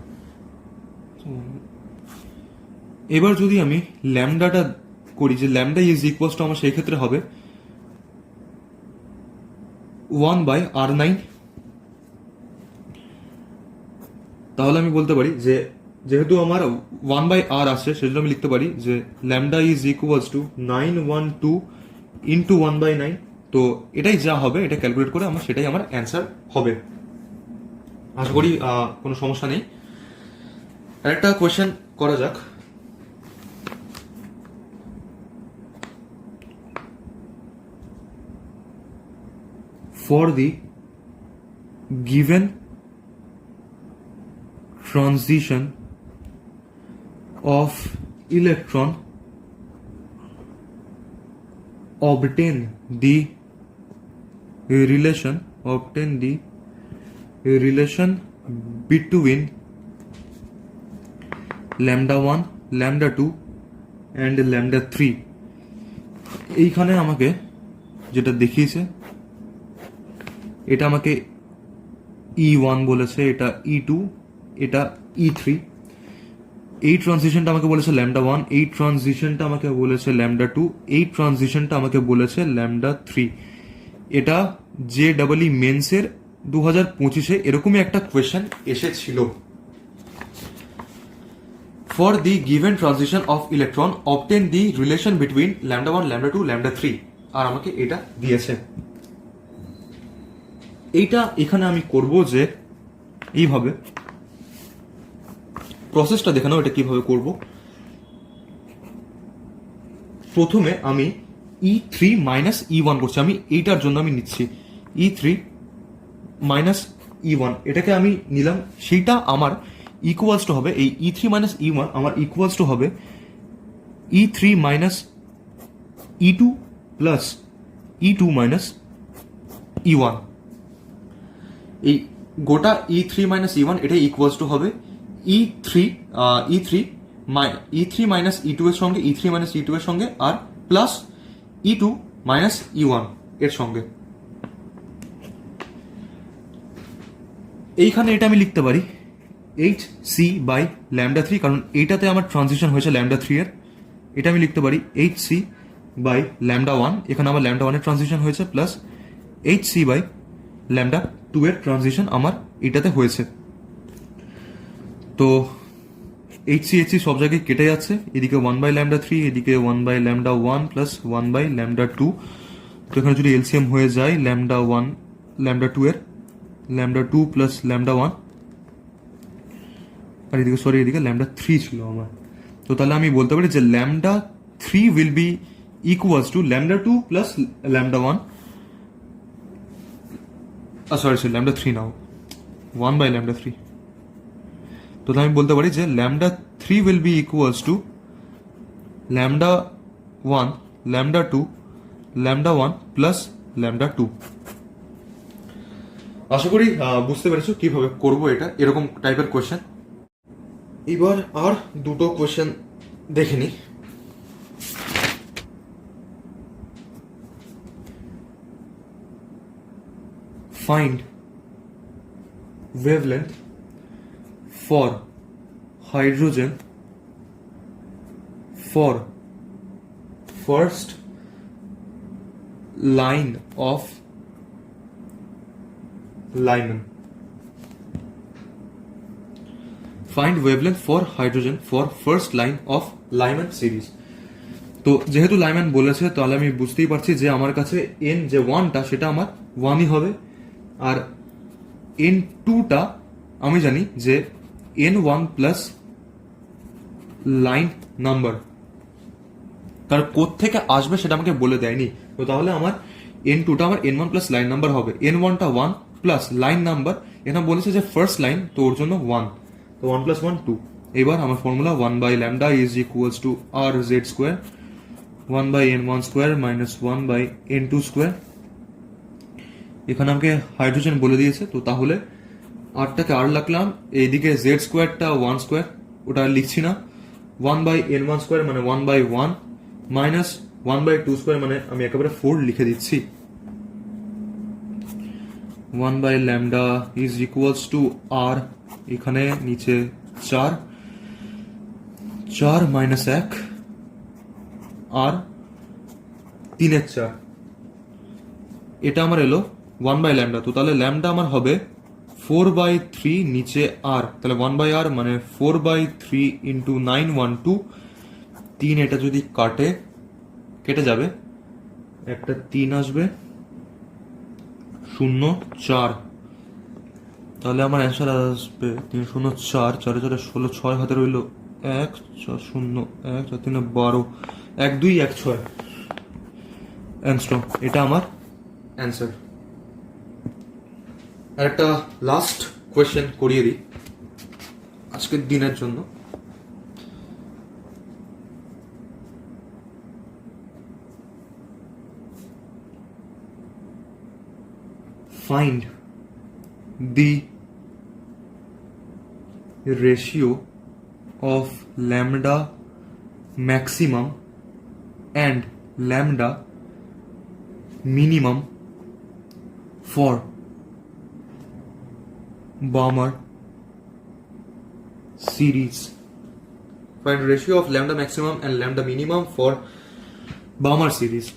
[SPEAKER 1] এবার যদি আমি ল্যামডাটা করি, যে ল্যামডা ইজ ইকুয়ালস টু আমার সেই ক্ষেত্রে হবে 1/r9। তাহলে আমি বলতে পারি যে যেহেতু আমার 1/r আসছে সেজন্য আমি লিখতে পারি যে lambda is equals two 912 into 1/9। তো এটাই যা হবে, এটা ক্যালকুলেট করে আমার সেটাই আমার অ্যান্সার হবে। আশা করি কোনো সমস্যা নেই। আরেকটা কোয়েশ্চেন করা যাক। For the given transition of electron, obtain the relation between λ1, λ2 and λ3। এইখানে আমাকে যেটা দেখিয়েছে এটা আমাকে E1 বলেছে, এটা E2, এটা E3। এই ট্রানজিশনটা আমাকে বলেছে λ1, এই ট্রানজিশনটা আমাকে বলেছে λ2, এই ট্রানজিশনটা আমাকে বলেছে λ3। এটা JEE মেন্সের 2025-এ এরকমই একটা কোয়েশ্চেন এসেছিল। For the given transition of electron obtain the relation between λ1, λ2, λ3। আর আমাকে এটা দিয়েছে। এইটা এখানে আমি করব যে এইভাবে, প্রসেসটা দেখানো এটা কিভাবে করব। প্রথমে আমি E3 মাইনাস E1 করছি, আমি এইটার জন্য আমি নিচ্ছি E3 মাইনাস E1, এটাকে আমি নিলাম। সেইটা আমার ইকুয়ালস টু হবে, এই E3 মাইনাস E1 আমার ইকুয়ালস টু হবে E3 minus E2 plus E2 minus E1। এই গোটা E3 মাইনাস E1 এটা ইকুয়ালস টু হবে E3 মাইনাস E2 এর সঙ্গে, E3 মাইনাস E2 এর সঙ্গে, আর প্লাস E2 মাইনাস E1 এর সঙ্গে। এইখানে এটা আমি লিখতে পারি HC/λ3, কারণ এইটাতে আমার ট্রানজিশন হয়েছে λ3 এর। এটা আমি লিখতে পারি HC/λ1, এখানে আমার λ1 এর ট্রানজিশন হয়েছে, প্লাস HC/λ2 এর ট্রানজিশন আমার এটাতে হয়েছে। তো HC সব জায়গায় কেটে যাচ্ছে, এদিকে 1/λ3, এদিকে 1/λ1 প্লাস 1/λ2। তো এখানে যদি এলসিএম হয়ে যায় ল্যামডা 1 ল্যামডা 2 এর ল্যামডা 2 প্লাস ল্যামডা 1, আর এদিকে সরি এদিকে ল্যামডা 3 ছিল আমার। তো তাহলে আমি বলতে পারি যে lambda 3 will be equals to lambda 2 plus lambda 1, sorry lambda 3 now 1 by lambda 3। তো তাহলে আমি বলতে পারি যে lambda 3 will be equals to lambda 1 lambda 2 lambda 1 plus lambda 2। আশা করি বুঝতে পেরেছো কিভাবে করবো এটা, এরকম টাইপের কোয়েশ্চেন। এবার আর দুটো কোয়েশ্চেন দেখে নি। Find wavelength for hydrogen for first line of Lyman. Find wavelength for hydrogen for first line of Lyman series. তো যেহেতু লাইম্যান বলেছে তাহলে আমি বুঝতেই পারছি যে আমার কাছে এন যে 1টা সেটা আমার 1ই হবে, আর এন 2টা আমি জানি যে n1 প্লাস লাইন নাম্বার, তার কোত্থেকে আসবে সেটা আমাকে বলে দেয়নি। তো তাহলে আমার n2টা আমার n1 প্লাস লাইন নাম্বার হবে, n1টা 1 প্লাস লাইন নাম্বার, এখানে বলেছে যে ফার্স্ট লাইন তো ওর জন্য 1, তো 1 প্লাস 1 2। এবার আমার formula 1 by lambda is equals to R Z square 1 by n1 square minus 1 by n2 square. এখানে আমাকে হাইড্রোজেন বলে দিয়েছে, তো তাহলে আরটাকে আর রাখলাম, এইদিকে জেড স্কোয়ারটা 1 স্কোয়ার ওটা লিখছি না, 1 বাই n1 স্কোয়ার মানে 1 বাই 1 মাইনাস 1 বাই 2 স্কোয়ার মানে আমি একেবারে 4 লিখে দিচ্ছি। 1 by lambda is equals to R, এখানে নিচে 4 মাইনাস 1 আর 3 4, এটা আমার এলো 1 বাই ল্যামডা। তো তাহলে ল্যামডা আমার হবে 4 বাই 3 নিচে আর, তাহলে 1 বাই আর মানে 4 বাই 3 ইন্টু 9 1 2, 3 এটা যদি কেটে যাবে একটা 3 আসবে 0 4, তাহলে আমার অ্যান্সার আসবে 3 0 4 4 4 16 6 হাতে রইল 1 0 1 4 3 12 1 2 1 6 অ্যাংস্ট্রম, এটা আমার অ্যান্সার। আর একটা লাস্ট কোয়েশ্চেন করিয়ে দিই আজকের দিনের জন্য। Find the ratio of lambda maximum and lambda minimum for Balmer series. Find ratio of lambda maximum and lambda minimum for Balmer series.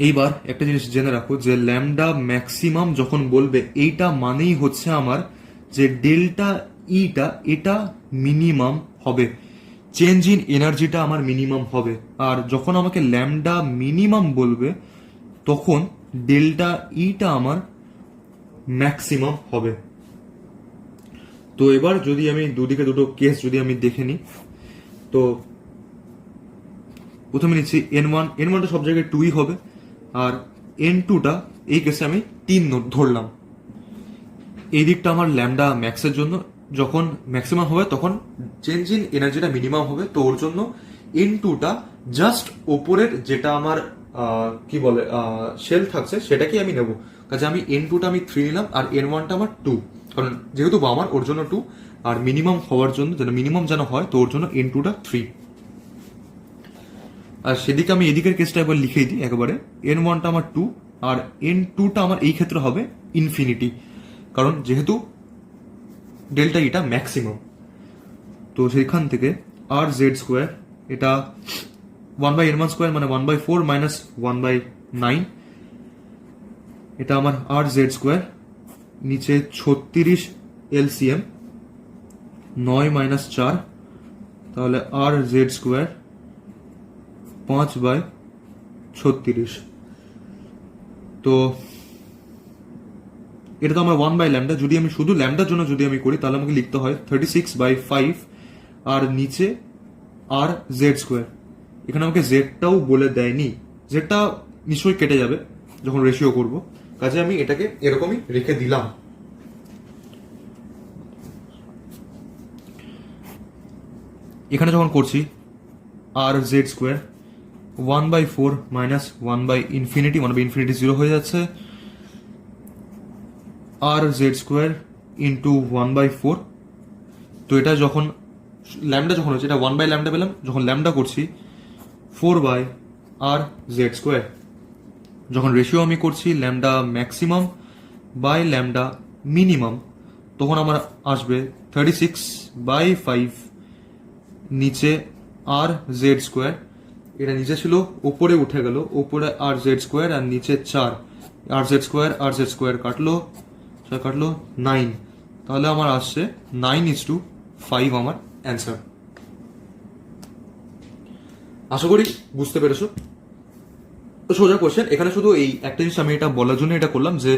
[SPEAKER 1] এইবার একটা জিনিস জেনে রাখো যে ল্যামডা ম্যাক্সিমাম যখন বলবে এইটা মানেই হচ্ছে আমার যে ডেল্টা ইটা এটা মিনিমাম হবে, চেঞ্জ ইন এনার্জিটা আমার মিনিমাম হবে। আর যখন আমাকে ল্যামডা মিনিমাম বলবে তখন ডেল্টা ইটা আমার ম্যাক্সিমাম হবে। তো এবার যদি আমি দুদিকে দুটো কেস যদি আমি দেখে নিই, তো প্রথমে নিচ্ছি n1টা সব জায়গায় 2ই হবে, আর n2টা এই কেসে আমি 3 ধরলাম। এই দিকটা আমার ল্যামডা ম্যাক্সের জন্য, যখন ম্যাক্সিমাম হবে তখন চেঞ্জ ইন এনার্জিটা মিনিমাম হবে, তো ওর জন্য n2টা জাস্ট ওপরের যেটা আমার কি বলে শেল থাকছে সেটাকেই আমি নেব। কাজে আমি n2টা আমি 3 নিলাম আর n1টা আমার 2, কারণ যেহেতু আমার ওর জন্য 2, আর মিনিমাম হওয়ার জন্য যেন মিনিমাম যেন হয় তো ওর জন্য n2টা 3। আর সেদিকে আমি এদিকের কেসটা একবার লিখেই দিই একেবারে, n1টা আমার 2 আর n2টা আমার এই ক্ষেত্রে হবে ইনফিনিটি, কারণ যেহেতু ডেল্টা ইটা ম্যাক্সিমাম। তো সেখান থেকে আর জেড স্কোয়ার এটা 1 বাই n1 স্কোয়ার মানে 1 বাই 4 মাইনাস 1 বাই 9, এটা আমার আর জেড স্কোয়ার, নিচে 36 এলসিএম 9 মাইনাস 4, তাহলে আর জেড স্কোয়ার 5 বাই 36। তো এটা তো আমার 1/λ। যদি আমি শুধু ল্যামডার জন্য যদি আমি করি তাহলে আমাকে লিখতে হয় 36/5 আর নিচে আর জেড স্কোয়ার। এখানে আমাকে জেডটাও বলে দেয়নি, জেডটা নিশ্চয়ই কেটে যাবে যখন রেশিও করব, কাজে আমি এটাকে এরকমই রেখে দিলাম। এখানে যখন করছি আর জেড স্কোয়ার 1/4 মাইনাস 1/ইনফিনিটি, 1/ইনফিনিটি 0 হয়ে যাচ্ছে, আর জেড স্কোয়ার ইন্টু 1/4। তো এটা যখন ল্যামডা যখন হচ্ছে এটা 1/λ পেলাম, যখন ল্যামডা করছি 4/আর জেড স্কোয়ার। যখন রেশিও আমি করছি lambda maximum by lambda minimum, তখন আমার আসবে 36/5 নিচে আর জেড স্কোয়ার। এটা নিচে ছিল, ওপরে উঠে গেল, ওপরে আর জেড স্কোয়ার আর নিচে 4 আর জেড স্কোয়ার, আর জেড স্কোয়ার কাটলো 9। তাহলে আমার আসছে 9:5 আমার অ্যান্সার। আশা করি বুঝতে পেরেছো। সোজা কোশ্চেন। এখানে শুধু এই একটা জিনিস আমি এটা বলার জন্য এটা করলাম যে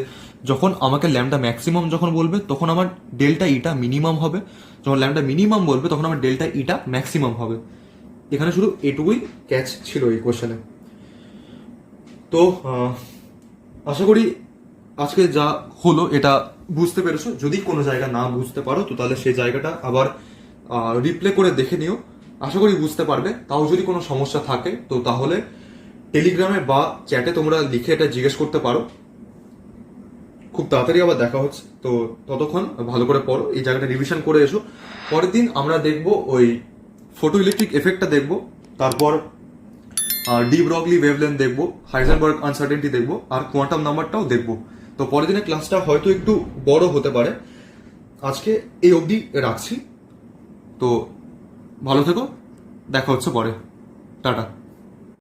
[SPEAKER 1] যখন আমাকে ল্যামডা ম্যাক্সিমাম যখন বলবে তখন আমার ডেল্টা ইটা মিনিমাম হবে, যখন ল্যামডা মিনিমাম বলবে তখন আমার ডেল্টা ইটা ম্যাক্সিমাম হবে। এখানে শুধু এটুকুই ক্যাচ ছিল এই কোশ্চেনে। তো আশা করি আজকে যা হলো এটা বুঝতে পেরেছো। যদি কোনো জায়গা না বুঝতে পারো তো তাহলে সেই জায়গাটা আবার রিপ্লে করে দেখে নিও, আশা করি বুঝতে পারবে। তাও যদি কোনো সমস্যা থাকে তো তাহলে টেলিগ্রামে বা চ্যাটে তোমরা লিখে এটা জিজ্ঞেস করতে পারো। খুব তাড়াতাড়ি আবার দেখা হচ্ছে, তো ততক্ষণ ভালো করে পড়ো, এই জায়গাটা রিভিশন করে এসো। পরের দিন আমরা দেখবো ওই ফটো ইলেকট্রিক এফেক্টটা দেখবো, তারপর ডি ব্রগলি ওয়েভলেন্থ দেখবো, হাইজেনবার্গ আনসার্টেনটি দেখবো, আর কোয়ান্টাম নাম্বারটাও দেখবো। তো পরের দিনের ক্লাসটা হয়তো একটু বড় হতে পারে। আজকে এই অবধি রাখছি। তো ভালো থেকো, দেখা হচ্ছে পরে, টাটা।